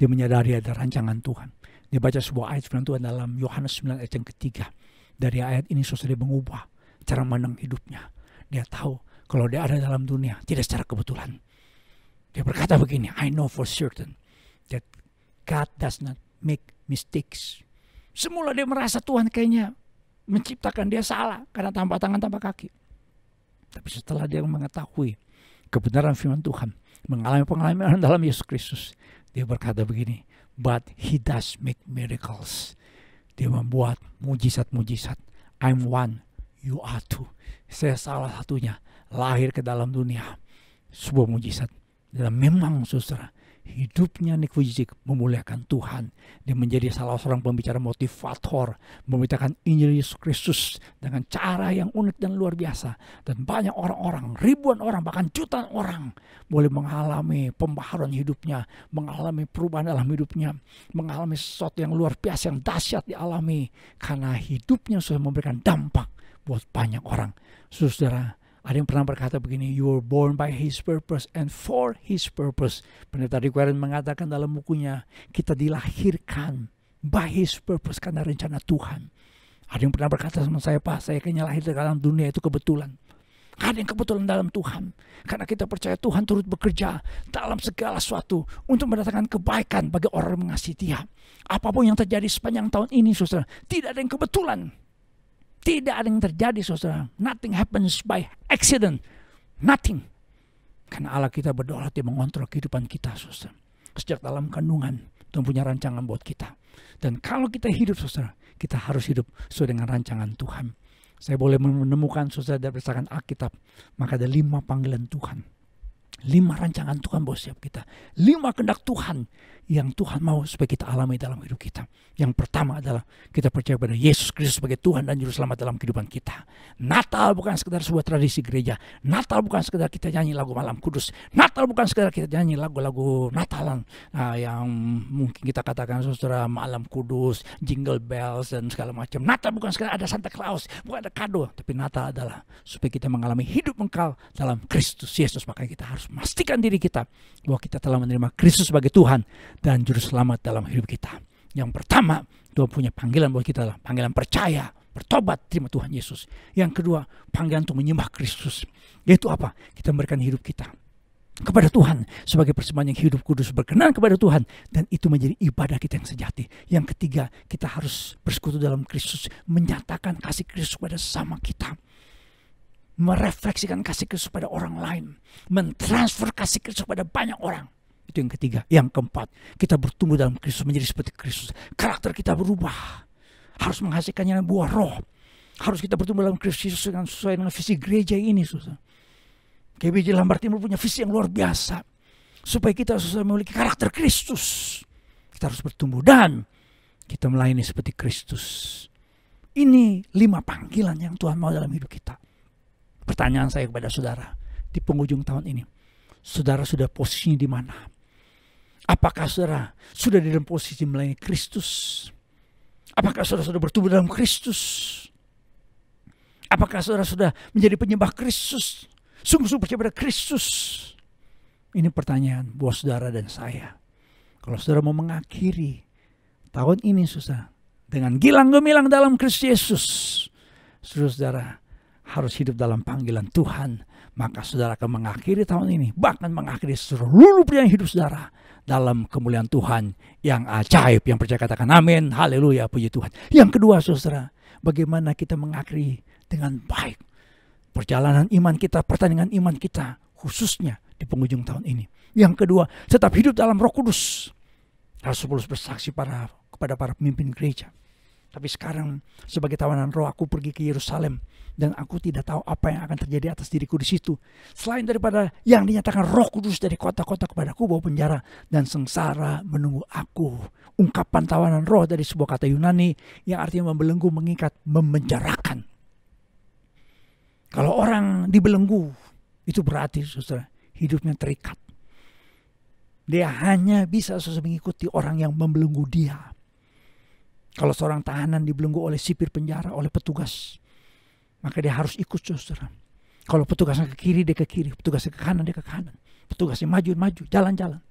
Dia menyadari ada rancangan Tuhan. Dia baca sebuah ayat firman Tuhan dalam Yohanes 9 ayat yang ketiga. Dari ayat ini saudara mengubah cara pandang hidupnya. Dia tahu kalau dia ada dalam dunia, tidak secara kebetulan. Dia berkata begini, I know for certain that God does not make mistakes. Semula dia merasa Tuhan kayaknya menciptakan dia salah karena tanpa tangan, tanpa kaki. Tapi setelah dia mengetahui kebenaran firman Tuhan, mengalami pengalaman dalam Yesus Kristus, dia berkata begini, but He does make miracles. Dia membuat mujizat-mujizat. I'm one, you are two. Saya salah satunya, lahir ke dalam dunia, sebuah mujizat. Dan memang saudara, hidupnya Nick Vujicic memuliakan Tuhan. Dia menjadi salah seorang pembicara motivator, memberitakan Injil Yesus Kristus dengan cara yang unik dan luar biasa. Dan banyak orang-orang, ribuan orang, bahkan jutaan orang boleh mengalami pembaharuan hidupnya, mengalami perubahan dalam hidupnya, mengalami sesuatu yang luar biasa, yang dahsyat dialami. Karena hidupnya sudah memberikan dampak buat banyak orang. Saudara, ada yang pernah berkata begini, you were born by His purpose and for His purpose. Pendeta Rick Warren mengatakan dalam bukunya, kita dilahirkan by His purpose karena rencana Tuhan. Ada yang pernah berkata sama saya, Pak, saya kayaknya lahir dalam dunia itu kebetulan. Ada yang kebetulan dalam Tuhan. Karena kita percaya Tuhan turut bekerja dalam segala sesuatu untuk mendatangkan kebaikan bagi orang yang mengasihi Dia. Apapun yang terjadi sepanjang tahun ini, saudara, tidak ada yang kebetulan. Tidak ada yang terjadi, saudara. Nothing happens by accident. Nothing. Karena Allah kita berdoa, Dia mengontrol kehidupan kita, saudara. Sejak dalam kandungan, Tuhan punya rancangan buat kita. Dan kalau kita hidup, saudara, kita harus hidup sesuai dengan rancangan Tuhan. Saya boleh menemukan, saudara, berdasarkan Alkitab, maka ada 5 panggilan Tuhan 5 rancangan Tuhan buat setiap kita. 5 kehendak Tuhan yang Tuhan mau supaya kita alami dalam hidup kita. Yang pertama adalah kita percaya pada Yesus Kristus sebagai Tuhan dan Juru Selamat dalam kehidupan kita. Natal bukan sekedar sebuah tradisi gereja. Natal bukan sekedar kita nyanyi lagu Malam Kudus. Natal bukan sekedar kita nyanyi lagu-lagu Natalan yang mungkin kita katakan saudara Malam Kudus, Jingle Bells dan segala macam. Natal bukan sekedar ada Santa Claus, bukan ada kado, tapi Natal adalah supaya kita mengalami hidup kekal dalam Kristus Yesus. Makanya kita harus memastikan diri kita bahwa kita telah menerima Kristus sebagai Tuhan dan Juru Selamat dalam hidup kita. Yang pertama, Tuhan punya panggilan buat kita adalah panggilan percaya, bertobat, terima Tuhan Yesus. Yang kedua, panggilan untuk menyembah Kristus. Yaitu apa? Kita memberikan hidup kita kepada Tuhan sebagai persembahan yang hidup kudus, berkenan kepada Tuhan, dan itu menjadi ibadah kita yang sejati. Yang ketiga, kita harus bersekutu dalam Kristus, menyatakan kasih Kristus kepada sesama kita, merefleksikan kasih Kristus pada orang lain, mentransfer kasih Kristus pada banyak orang. Itu yang ketiga. Yang keempat, kita bertumbuh dalam Kristus menjadi seperti Kristus. Karakter kita berubah, harus menghasilkannya buah roh. Harus kita bertumbuh dalam Kristus sesuai dengan visi gereja ini, susah. GBJ Lambar Timur punya visi yang luar biasa supaya kita susah memiliki karakter Kristus. Kita harus bertumbuh dan kita melayani seperti Kristus. Ini 5 panggilan yang Tuhan mau dalam hidup kita. Pertanyaan saya kepada saudara di penghujung tahun ini, saudara sudah posisinya di mana? Apakah saudara sudah di dalam posisi melayani Kristus? Apakah saudara sudah bertumbuh dalam Kristus? Apakah saudara sudah menjadi penyembah Kristus? Sungguh-sungguh percaya pada Kristus? Ini pertanyaan buat saudara dan saya. Kalau saudara mau mengakhiri tahun ini saudara dengan gilang gemilang dalam Kristus Yesus, saudara harus hidup dalam panggilan Tuhan. Maka saudara akan mengakhiri tahun ini, bahkan mengakhiri seluruh perjalanan hidup saudara dalam kemuliaan Tuhan yang ajaib. Yang percaya katakan amin, haleluya, puji Tuhan. Yang kedua saudara, bagaimana kita mengakhiri dengan baik perjalanan iman kita, pertandingan iman kita, khususnya di penghujung tahun ini. Yang kedua, tetap hidup dalam Roh Kudus. Rasul Paulus bersaksi kepada para pemimpin gereja. Tapi sekarang sebagai tawanan roh aku pergi ke Yerusalem dan aku tidak tahu apa yang akan terjadi atas diriku di situ. Selain daripada yang dinyatakan Roh Kudus dari kota-kota kepadaku bahwa penjara dan sengsara menunggu aku. Ungkapan tawanan roh dari sebuah kata Yunani yang artinya membelenggu, mengikat, memenjarakan. Kalau orang dibelenggu, itu berarti saudara hidupnya terikat. Dia hanya bisa mengikuti orang yang membelenggu dia. Kalau seorang tahanan dibelenggu oleh sipir penjara, oleh petugas, maka dia harus ikut saudara. Kalau petugasnya ke kiri, dia ke kiri. Petugasnya ke kanan, dia ke kanan. Petugasnya maju, jalan-jalan.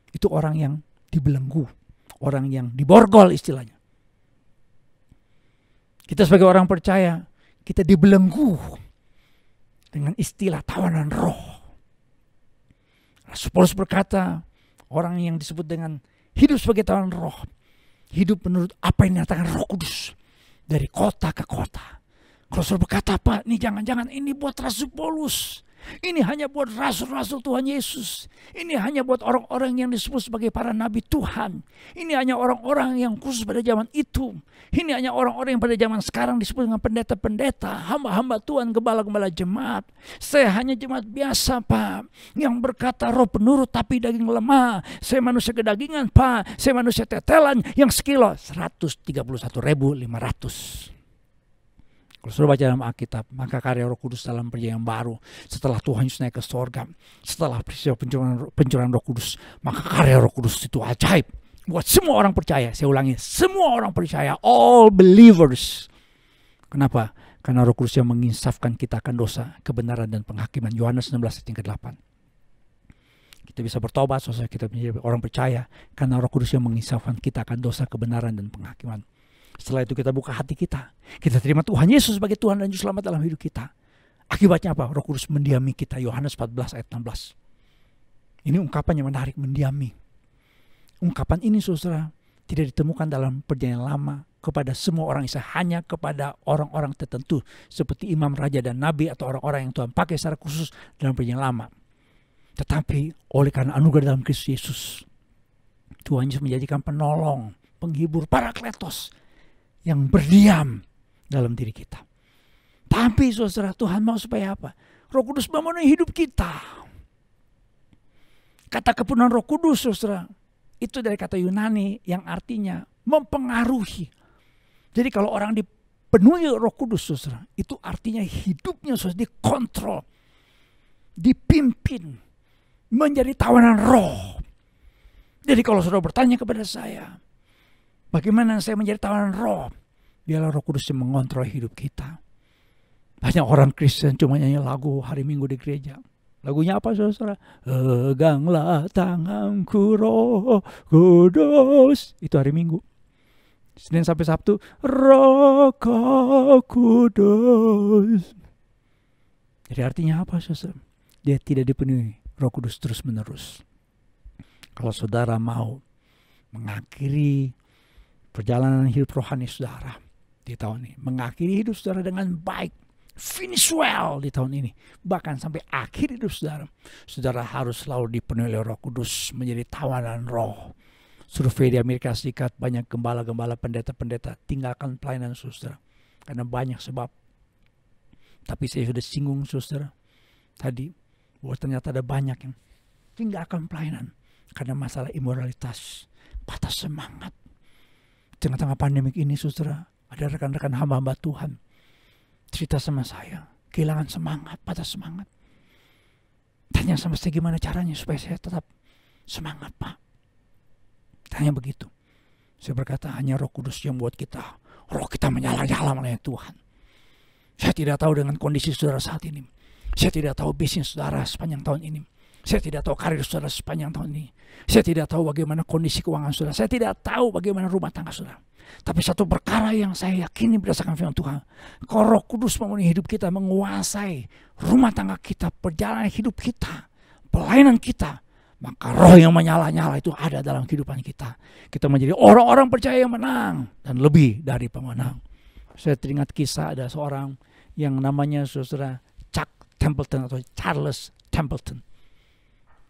Itu orang yang dibelenggu. Orang yang diborgol istilahnya. Kita sebagai orang percaya, kita dibelenggu dengan istilah tawanan roh. Rasul Paulus berkata, orang yang disebut dengan hidup sebagai tawanan roh, hidup menurut apa yang dinyatakan Roh Kudus dari kota ke kota. Kalau saudara berkata, Pak, ini jangan-jangan ini buat Rasul Paulus. Ini hanya buat rasul-rasul Tuhan Yesus. Ini hanya buat orang-orang yang disebut sebagai para nabi Tuhan. Ini hanya orang-orang yang khusus pada zaman itu. Ini hanya orang-orang yang pada zaman sekarang disebut dengan pendeta-pendeta, hamba-hamba Tuhan, gembala-gembala jemaat. Saya hanya jemaat biasa, Pak, yang berkata roh penurut tapi daging lemah. Saya manusia kedagingan, Pak. Saya manusia tetelan yang sekilo 131.500. Kalau sudah baca dalam Alkitab, maka karya Roh Kudus dalam perjanjian baru, setelah Tuhan Yesus naik ke surga, setelah peristiwa pencurahan Roh Kudus, maka karya Roh Kudus itu ajaib buat semua orang percaya. Saya ulangi, semua orang percaya, all believers. Kenapa? Karena Roh Kudus yang menginsafkan kita akan dosa, kebenaran dan penghakiman. Yohanes 16 ayat yang ke-8. Kita bisa bertobat, saudara, kita menjadi orang percaya karena Roh Kudus yang menginsafkan kita akan dosa, kebenaran dan penghakiman. Setelah itu kita buka hati kita. Kita terima Tuhan Yesus sebagai Tuhan dan Juru Selamat dalam hidup kita. Akibatnya apa? Roh Kudus mendiami kita. Yohanes 14 ayat 16. Ini ungkapan yang menarik, mendiami. Ungkapan ini saudara tidak ditemukan dalam perjanjian lama kepada semua orang Israel. Hanya kepada orang-orang tertentu. Seperti imam, raja dan nabi atau orang-orang yang Tuhan pakai secara khusus dalam perjanjian lama. Tetapi oleh karena anugerah dalam Kristus Yesus, Tuhan Yesus menjadikan penolong, penghibur, parakletos yang berdiam dalam diri kita. Tapi saudara, Tuhan mau supaya apa? Roh Kudus memenuhi hidup kita. Kata kepenuhan Roh Kudus, saudara, itu dari kata Yunani yang artinya mempengaruhi. Jadi kalau orang dipenuhi Roh Kudus, saudara, itu artinya hidupnya saudara dikontrol, dipimpin, menjadi tawanan roh. Jadi kalau saudara bertanya kepada saya, bagaimana saya menjadi tawanan roh? Biarlah Roh Kudus yang mengontrol hidup kita. Banyak orang Kristen cuma nyanyi lagu hari Minggu di gereja. Lagunya apa saudara? Peganglah tanganku Roh Kudus. Itu hari Minggu. Senin sampai Sabtu, Roh Kudus. Jadi artinya apa saudara? Dia tidak dipenuhi Roh Kudus terus menerus. Kalau saudara mau mengakhiri perjalanan hidup rohani saudara di tahun ini, mengakhiri hidup saudara dengan baik, finish well di tahun ini, bahkan sampai akhir hidup saudara, saudara harus selalu dipenuhi oleh Roh Kudus, menjadi tawanan roh. Survei di Amerika Serikat, banyak gembala-gembala, pendeta-pendeta tinggalkan pelayanan saudara karena banyak sebab. Tapi saya sudah singgung saudara tadi bahwa ternyata ada banyak yang tinggalkan pelayanan karena masalah imoralitas, patah semangat. Tengah-tengah pandemik ini saudara, ada rekan-rekan hamba-hamba Tuhan cerita sama saya, kehilangan semangat, patah semangat. Tanya sama saya gimana caranya supaya saya tetap semangat, Pak. Tanya begitu. Saya berkata hanya Roh Kudus yang buat kita, roh kita menyala-nyala oleh Tuhan. Saya tidak tahu dengan kondisi saudara saat ini. Saya tidak tahu bisnis saudara sepanjang tahun ini. Saya tidak tahu karir saudara sepanjang tahun ini. Saya tidak tahu bagaimana kondisi keuangan saudara. Saya tidak tahu bagaimana rumah tangga saudara. Tapi satu perkara yang saya yakini berdasarkan firman Tuhan, kalau Roh Kudus memenuhi hidup kita, menguasai rumah tangga kita, perjalanan hidup kita, pelayanan kita, maka roh yang menyala-nyala itu ada dalam kehidupan kita. Kita menjadi orang-orang percaya yang menang dan lebih dari pemenang. Saya teringat kisah ada seorang yang namanya saudara Chuck Templeton atau Charles Templeton.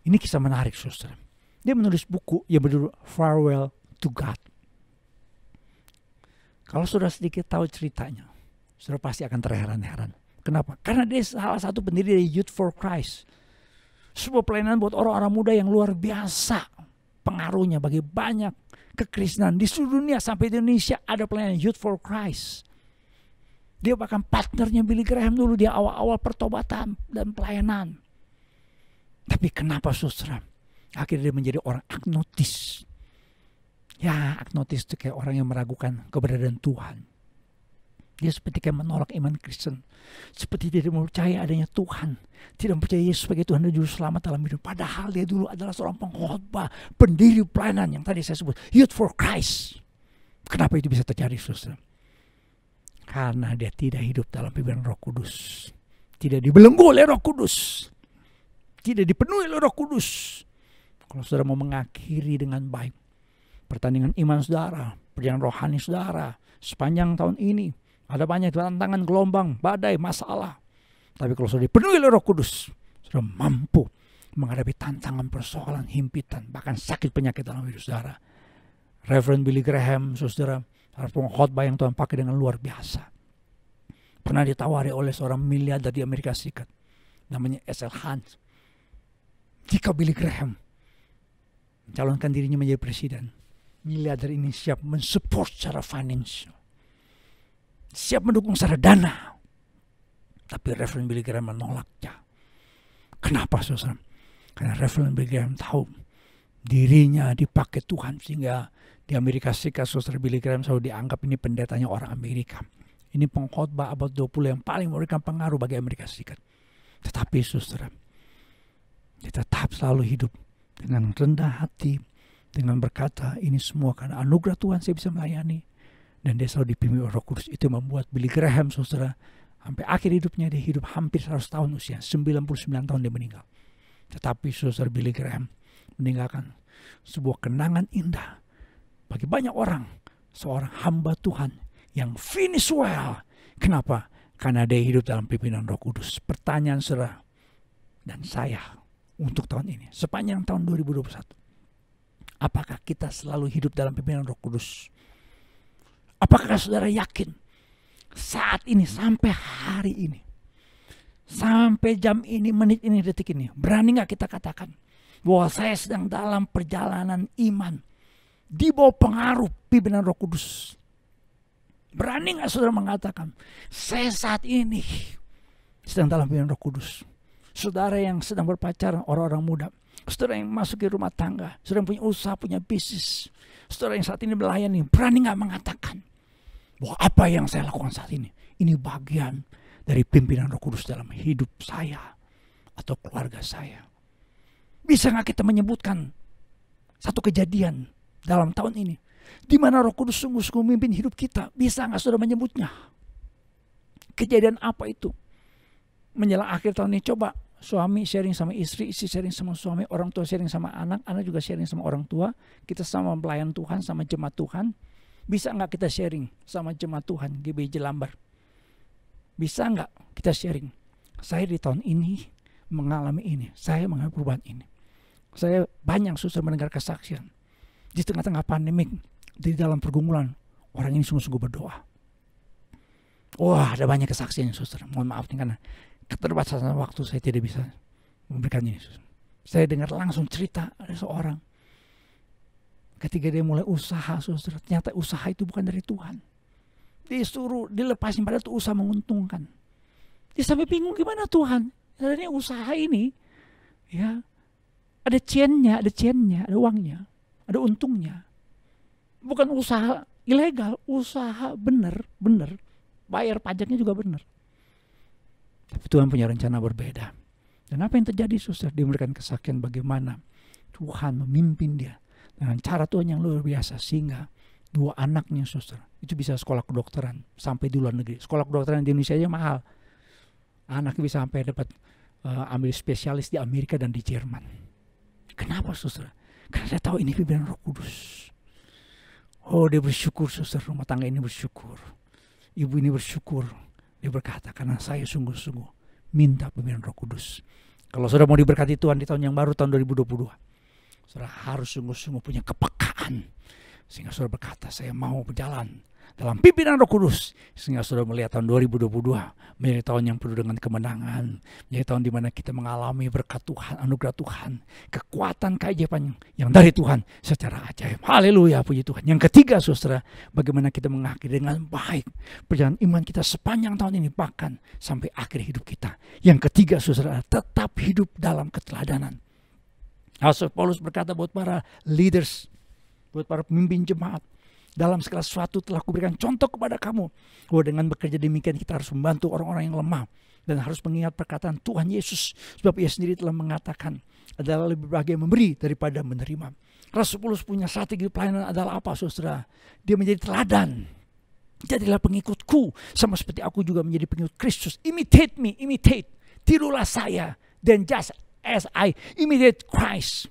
Ini kisah menarik saudara. Dia menulis buku yang berjudul Farewell to God. Kalau saudara sedikit tahu ceritanya, saudara pasti akan terheran-heran. Kenapa? Karena dia salah satu pendiri dari Youth for Christ. Sebuah pelayanan buat orang-orang muda yang luar biasa. Pengaruhnya bagi banyak kekristenan. Di seluruh dunia sampai di Indonesia ada pelayanan Youth for Christ. Dia bahkan partnernya Billy Graham dulu di awal-awal pertobatan dan pelayanan. Tapi kenapa saudara? Akhirnya dia menjadi orang agnostis. Ya, agnostis itu kayak orang yang meragukan keberadaan Tuhan. Dia seperti kayak menolak iman Kristen. Seperti tidak percaya adanya Tuhan. Tidak percaya Yesus sebagai Tuhan dan Juru Selamat dalam hidup. Padahal dia dulu adalah seorang pengkhotbah, pendiri pelayanan yang tadi saya sebut, Youth for Christ. Kenapa itu bisa terjadi, saudara? Karena dia tidak hidup dalam pimpinan Roh Kudus. Tidak dibelenggu oleh Roh Kudus. Tidak dipenuhi oleh Roh Kudus. Kalau saudara mau mengakhiri dengan baik pertandingan iman saudara, perjalanan rohani saudara, sepanjang tahun ini ada banyak tantangan, gelombang, badai, masalah. Tapi kalau saudara dipenuhi oleh Roh Kudus, saudara mampu menghadapi tantangan, persoalan, himpitan, bahkan sakit penyakit dalam hidup saudara. Reverend Billy Graham, saudara, pengkhotbah yang Tuhan pakai dengan luar biasa. Pernah ditawari oleh seorang miliarder di Amerika Serikat, namanya S.L. Hans. Jika Billy Graham mencalonkan dirinya menjadi presiden, miliarder ini siap mensupport secara financial, siap mendukung secara dana. Tapi Reverend Billy Graham menolaknya. Kenapa saudara? Karena Reverend Billy Graham tahu dirinya dipakai Tuhan, sehingga di Amerika Serikat saudara Billy Graham selalu dianggap ini pendetanya orang Amerika. Ini pengkhotbah abad 20 yang paling memberikan pengaruh bagi Amerika Serikat. Tetapi saudara, dia tetap selalu hidup dengan rendah hati, dengan berkata ini semua karena anugerah Tuhan saya bisa melayani. Dan dia selalu dipimpin oleh Roh Kudus. Itu membuat Billy Graham saudara sampai akhir hidupnya dia hidup hampir 100 tahun usia, 99 tahun dia meninggal. Tetapi saudara Billy Graham meninggalkan sebuah kenangan indah bagi banyak orang, seorang hamba Tuhan yang finish well. Kenapa? Karena dia hidup dalam pimpinan Roh Kudus. Pertanyaan saudara dan saya untuk tahun ini, sepanjang tahun 2021, apakah kita selalu hidup dalam pimpinan Roh Kudus? Apakah saudara yakin saat ini, sampai hari ini, sampai jam ini, menit ini, detik ini, berani gak kita katakan bahwa saya sedang dalam perjalanan iman di bawah pengaruh pimpinan Roh Kudus. Berani nggak saudara mengatakan, saya saat ini sedang dalam pimpinan Roh Kudus? Saudara yang sedang berpacaran, orang-orang muda, saudara yang masuk ke rumah tangga, saudara yang punya usaha, punya bisnis, saudara yang saat ini melayani, berani nggak mengatakan bahwa apa yang saya lakukan saat ini bagian dari pimpinan Roh Kudus dalam hidup saya atau keluarga saya? Bisa nggak kita menyebutkan satu kejadian dalam tahun ini di mana Roh Kudus sungguh-sungguh memimpin hidup kita? Bisa nggak saudara menyebutnya? Kejadian apa itu? Menjelang akhir tahun ini, coba suami sharing sama istri, istri sharing sama suami, orang tua sharing sama anak, anak juga sharing sama orang tua. Kita sama pelayan Tuhan, sama jemaat Tuhan. Bisa nggak kita sharing sama jemaat Tuhan GBI Jelambar? Bisa nggak kita sharing? Saya di tahun ini mengalami ini, saya mengalami perubahan ini. Saya banyak susah mendengar kesaksian. Di tengah-tengah pandemik, di dalam pergumulan, orang ini sungguh-sungguh berdoa. Wah, ada banyak kesaksian, saudara. Mohon maaf nih karena keterbatasan waktu saya tidak bisa memberikan ini. Saya dengar langsung cerita ada seorang ketika dia mulai usaha, saudara, ternyata usaha itu bukan dari Tuhan. Disuruh dilepasin, padahal itu usaha menguntungkan. Dia sampai bingung, gimana Tuhan? Ini usaha ini, ya ada chainnya, ada uangnya, ada untungnya. Bukan usaha ilegal, usaha benar, bayar pajaknya juga benar. Tapi Tuhan punya rencana berbeda. Dan apa yang terjadi, saudara? Dia memberikan kesaksian bagaimana Tuhan memimpin dia dengan cara Tuhan yang luar biasa, sehingga 2 anaknya, saudara, itu bisa sekolah kedokteran sampai di luar negeri. Sekolah kedokteran di Indonesia aja mahal. Anaknya bisa sampai dapat ambil spesialis di Amerika dan di Jerman. Kenapa, saudara? Karena dia tahu ini pimpinan Roh Kudus. Oh, dia bersyukur, saudara, rumah tangga ini bersyukur. Ibu ini bersyukur. Dia berkata, karena saya sungguh-sungguh minta pimpinan Roh Kudus. Kalau saudara mau diberkati Tuhan di tahun yang baru, tahun 2022, saudara harus sungguh-sungguh punya kepekaan. Sehingga saudara berkata, saya mau berjalan dalam pimpinan Roh Kudus. Sehingga saudara melihat tahun 2022 menjadi tahun yang penuh dengan kemenangan. Menjadi tahun di mana kita mengalami berkat Tuhan, anugerah Tuhan, kekuatan keajaiban yang dari Tuhan secara ajaib. Haleluya, puji Tuhan. Yang ketiga, saudara, bagaimana kita mengakhiri dengan baik perjalanan iman kita sepanjang tahun ini, bahkan sampai akhir hidup kita. Yang ketiga, saudara, tetap hidup dalam keteladanan. Rasul Paulus berkata buat para leaders, buat para pemimpin jemaat, dalam segala sesuatu telah kuberikan contoh kepada kamu, bahwa dengan bekerja demikian kita harus membantu orang-orang yang lemah dan harus mengingat perkataan Tuhan Yesus, sebab ia sendiri telah mengatakan adalah lebih bahagia memberi daripada menerima. Rasul Paulus punya strategi pelayanan adalah apa, saudara? Dia menjadi teladan. Jadilah pengikutku sama seperti aku juga menjadi pengikut Kristus. Imitate me, imitate. Tirulah saya, then just as I imitate Christ.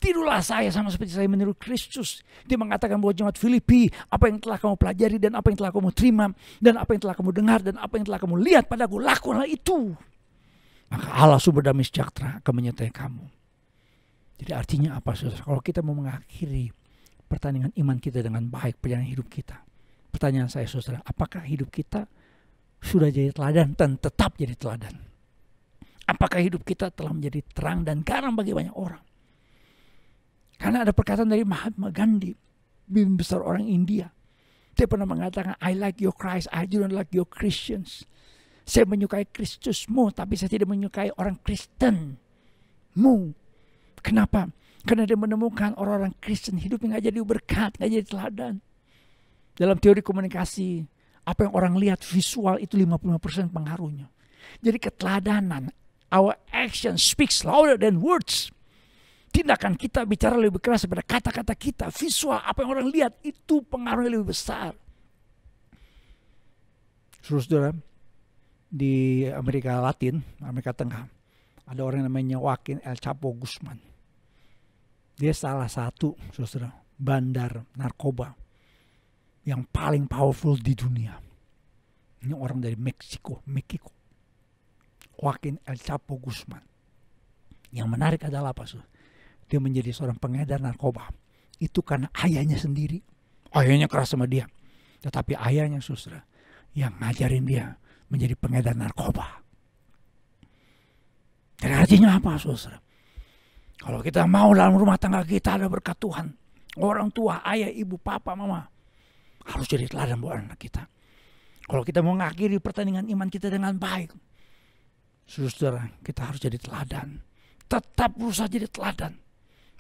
Tirulah saya sama seperti saya meniru Kristus. Dia mengatakan bahwa jemaat Filipi, apa yang telah kamu pelajari dan apa yang telah kamu terima dan apa yang telah kamu dengar dan apa yang telah kamu lihat padaku, lakukanlah itu. Maka Allah sumber damai sejahtera akan menyertai kamu. Jadi artinya apa, saudara? Kalau kita mau mengakhiri pertandingan iman kita dengan baik, perjalanan hidup kita, pertanyaan saya, saudara, apakah hidup kita sudah jadi teladan dan tetap jadi teladan? Apakah hidup kita telah menjadi terang dan garam bagi banyak orang? Karena ada perkataan dari Mahatma Gandhi, pemimpin besar orang India. Dia pernah mengatakan, I like your Christ, I don't like your Christians. Saya menyukai Kristusmu, tapi saya tidak menyukai orang Kristenmu. Kenapa? Karena dia menemukan orang-orang Kristen hidup yang gak jadi berkat, gak jadi teladan. Dalam teori komunikasi, apa yang orang lihat visual itu 50% pengaruhnya. Jadi keteladanan, our action speaks louder than words. Tindakan kita bicara lebih keras daripada kata-kata kita. Visual, apa yang orang lihat, itu pengaruhnya lebih besar. Saudara, di Amerika Latin, Amerika Tengah, ada orang yang namanya Joaquin El Chapo Guzman. Dia salah satu, saudara, bandar narkoba yang paling powerful di dunia. Ini orang dari Meksiko. Joaquin El Chapo Guzman. Yang menarik adalah apa, saudara? Dia menjadi seorang pengedar narkoba. Itu karena ayahnya sendiri. Ayahnya keras sama dia. Tetapi ayahnya, saudara, yang ngajarin dia menjadi pengedar narkoba. Dan artinya apa, saudara? Kalau kita mau dalam rumah tangga kita ada berkat Tuhan, orang tua, ayah, ibu, papa, mama harus jadi teladan buat anak kita. Kalau kita mau mengakhiri pertandingan iman kita dengan baik, saudara, kita harus jadi teladan. Tetap berusaha jadi teladan.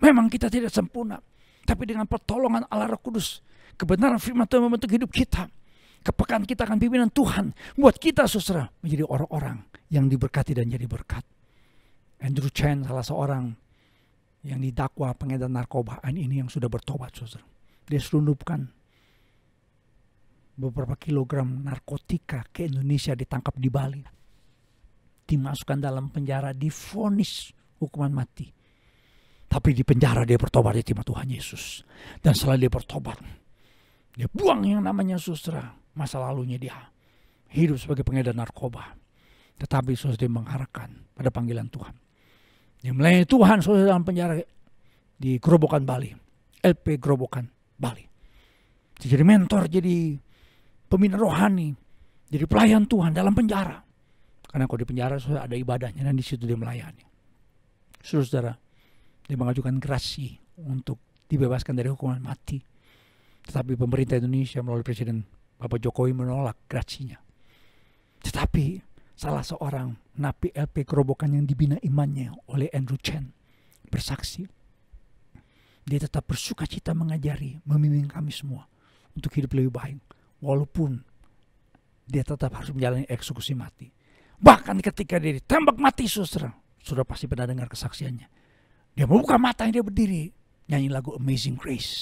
Memang kita tidak sempurna, tapi dengan pertolongan Allah Roh Kudus, kebenaran firman Tuhan membentuk hidup kita. Kepekaan kita akan pimpinan Tuhan buat kita, saudara, menjadi orang-orang yang diberkati dan jadi berkat. Andrew Chen, salah seorang yang didakwa pengedar narkoba ini yang sudah bertobat, saudara. Dia selundupkan beberapa kilogram narkotika ke Indonesia, ditangkap di Bali, dimasukkan dalam penjara, divonis hukuman mati. Tapi di penjara dia bertobat, dia terima Tuhan Yesus. Dan setelah dia bertobat, dia buang yang namanya, saudara, masa lalunya dia hidup sebagai pengedar narkoba. Tetapi saudara, dia mengharapkan pada panggilan Tuhan. Dia melayani Tuhan, saudara, dalam penjara di Gerobokan Bali, LP Gerobokan Bali. Dia jadi mentor, jadi pembina rohani, jadi pelayan Tuhan dalam penjara. Karena kalau di penjara saudara ada ibadahnya dan di situ dia melayani. Saudara, dia mengajukan gerasi untuk dibebaskan dari hukuman mati. Tetapi pemerintah Indonesia melalui Presiden Bapak Jokowi menolak gerasinya. Tetapi salah seorang napi LP Gerobokan yang dibina imannya oleh Andrew Chen bersaksi, dia tetap bersuka cita mengajari, membimbing kami semua untuk hidup lebih baik. Walaupun dia tetap harus menjalani eksekusi mati. Bahkan ketika dia ditembak mati, saudara, sudah pasti pernah dengar kesaksiannya. Dia membuka matanya, dia berdiri, nyanyi lagu Amazing Grace.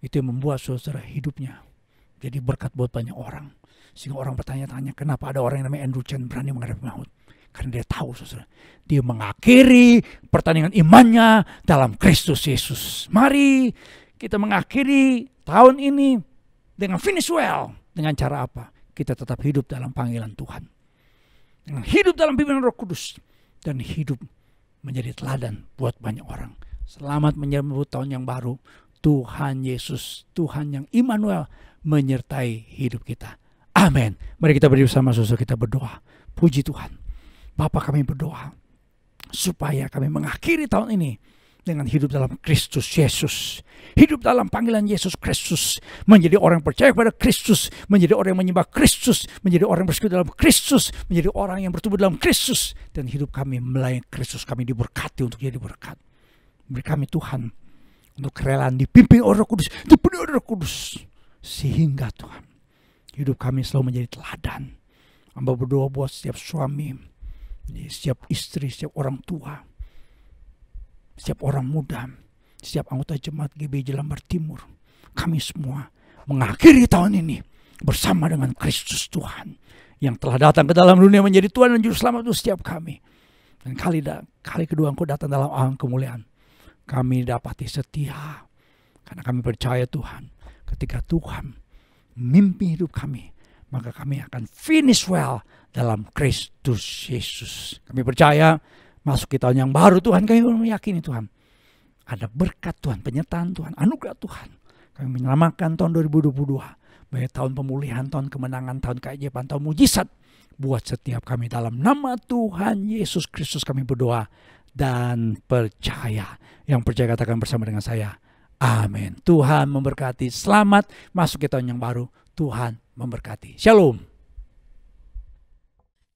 Itu yang membuat, saudara, hidupnya jadi berkat buat banyak orang. Sehingga orang bertanya-tanya, kenapa ada orang yang namanya Andrew Chen berani menghadapi maut? Karena dia tahu, saudara, dia mengakhiri pertandingan imannya dalam Kristus Yesus. Mari kita mengakhiri tahun ini dengan finish well. Dengan cara apa? Kita tetap hidup dalam panggilan Tuhan. Dengan hidup dalam pimpinan Roh Kudus. Dan hidup menjadi teladan buat banyak orang. Selamat menyambut tahun yang baru. Tuhan Yesus, Tuhan yang Immanuel menyertai hidup kita. Amin. Mari kita berdiri bersama, saudara, kita berdoa. Puji Tuhan. Bapa, kami berdoa supaya kami mengakhiri tahun ini dengan hidup dalam Kristus Yesus. Hidup dalam panggilan Yesus Kristus. Menjadi orang yang percaya kepada Kristus. Menjadi orang yang menyembah Kristus. Menjadi orang yang bersekutu dalam Kristus. Menjadi orang yang bertumbuh dalam Kristus. Dan hidup kami melayani Kristus. Kami diberkati untuk jadi berkat. Beri kami Tuhan untuk kerelaan dipimpin oleh Roh Kudus. Dipenuhi oleh Roh Kudus. Sehingga Tuhan, hidup kami selalu menjadi teladan. Hamba berdoa buat setiap suami, setiap istri, setiap orang tua, setiap orang muda, setiap anggota jemaat GBI Jelambar Timur. Kami semua mengakhiri tahun ini bersama dengan Kristus Tuhan yang telah datang ke dalam dunia menjadi Tuhan dan Juru Selamat untuk setiap kami. Dan kali kedua Engkau datang dalam alam kemuliaan. Kami dapati setia karena kami percaya Tuhan, ketika Tuhan mimpi hidup kami, maka kami akan finish well dalam Kristus Yesus. Kami percaya masuk ke tahun yang baru Tuhan, kami meyakini Tuhan ada berkat Tuhan, penyertaan Tuhan, anugerah Tuhan. Kami menyelamatkan tahun 2022 sebagai tahun pemulihan, tahun kemenangan, tahun keajaiban, tahun mujizat buat setiap kami. Dalam nama Tuhan Yesus Kristus kami berdoa dan percaya. Yang percaya katakan bersama dengan saya, amin. Tuhan memberkati. Selamat masuk ke tahun yang baru. Tuhan memberkati. Shalom.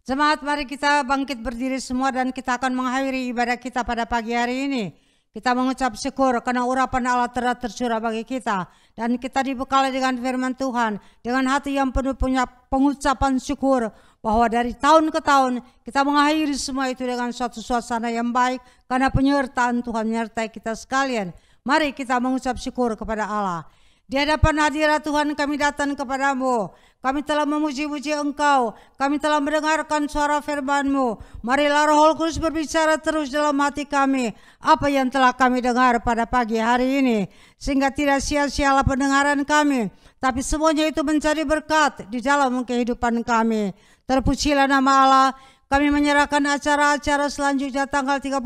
Jemaat, mari kita bangkit berdiri semua dan kita akan mengakhiri ibadah kita pada pagi hari ini. Kita mengucap syukur karena urapan Allah telah tercurah bagi kita. Dan kita dibekali dengan firman Tuhan. Dengan hati yang penuh punya pengucapan syukur. Bahwa dari tahun ke tahun kita mengakhiri semua itu dengan suatu suasana yang baik. Karena penyertaan Tuhan menyertai kita sekalian. Mari kita mengucap syukur kepada Allah. Di hadapan hadirat Tuhan kami datang kepadamu. Kami telah memuji-muji Engkau. Kami telah mendengarkan suara firman-Mu. Marilah Roh Kudus berbicara terus dalam hati kami. Apa yang telah kami dengar pada pagi hari ini. Sehingga tidak sia-sialah pendengaran kami. Tapi semuanya itu menjadi berkat di dalam kehidupan kami. Terpujilah nama Allah. Kami menyerahkan acara-acara selanjutnya tanggal 31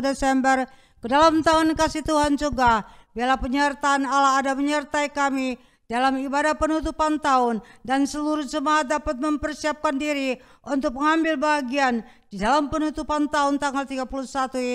Desember. Ke dalam tahun kasih Tuhan juga. Biarlah penyertaan Allah ada menyertai kami. dalam ibadah penutupan tahun, dan seluruh jemaat dapat mempersiapkan diri untuk mengambil bagian di dalam penutupan tahun tanggal 31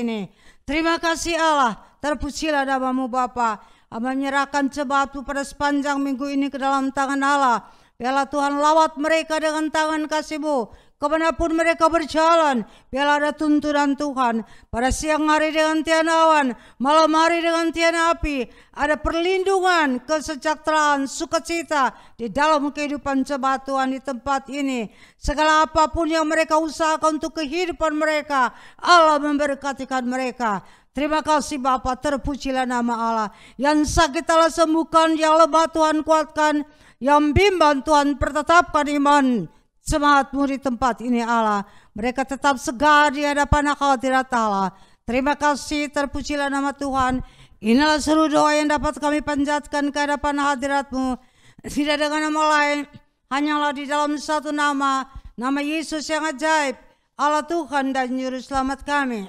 ini. Terima kasih Allah, terpujilah nama-Mu Bapa. Hamba menyerahkan jemaat-Mu pada sepanjang minggu ini ke dalam tangan Allah. Biarlah Tuhan lawat mereka dengan tangan kasih-Mu, kemanapun mereka berjalan. Biarlah ada tuntunan Tuhan. Pada siang hari dengan tiada awan, malam hari dengan tiada api. Ada perlindungan, kesejahteraan, sukacita di dalam kehidupan jemaat Tuhan di tempat ini. Segala apapun yang mereka usahakan untuk kehidupan mereka, Allah memberkatikan mereka. Terima kasih Bapa, terpujilah nama Allah. Yang sakit Allah sembuhkan, yang lemah Tuhan kuatkan, yang bimbang Tuhan pertetapkan iman jemaat-Mu di tempat ini Allah. Mereka tetap segar di hadapan hadirat Allah. Terima kasih, terpujilah nama Tuhan. Inilah seluruh doa yang dapat kami panjatkan ke hadapan hadirat-Mu. Tidak dengan nama lain, hanyalah di dalam satu nama, nama Yesus yang ajaib, Allah Tuhan dan Juru Selamat kami.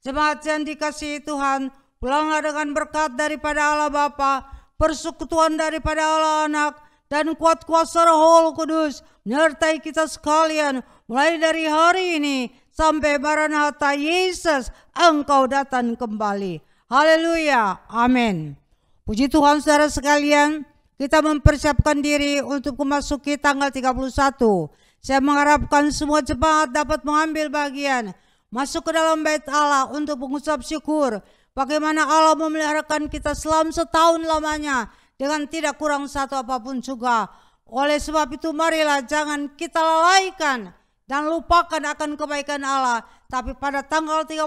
Jemaat yang dikasihi Tuhan, pulanglah dengan berkat daripada Allah Bapa, persekutuan daripada Allah Anak, dan kuat kuasa Roh Kudus menyertai kita sekalian mulai dari hari ini sampai Maranatha Yesus Engkau datang kembali. Haleluya, amin. Puji Tuhan saudara sekalian, kita mempersiapkan diri untuk memasuki tanggal 31. Saya mengharapkan semua jemaat dapat mengambil bagian masuk ke dalam bait Allah untuk mengucap syukur bagaimana Allah memeliharakan kita selama setahun lamanya dengan tidak kurang satu apapun juga. Oleh sebab itu marilah jangan kita lalaikan dan lupakan akan kebaikan Allah. Tapi pada tanggal 31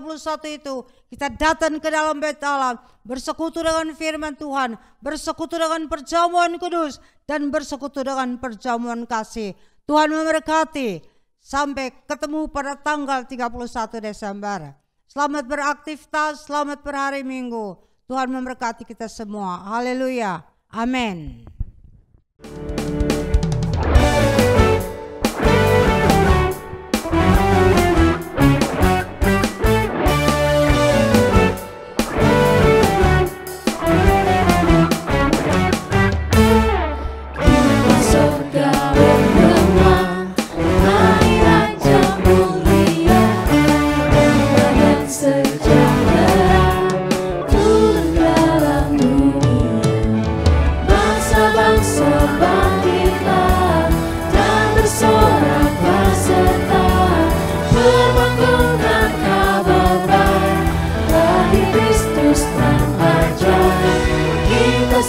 itu kita datang ke dalam bait Allah, bersekutu dengan firman Tuhan, bersekutu dengan perjamuan kudus, dan bersekutu dengan perjamuan kasih. Tuhan memberkati. Sampai ketemu pada tanggal 31 Desember. Selamat beraktivitas, selamat berhari Minggu. Tuhan memberkati kita semua. Haleluya. Amin.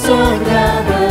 Surga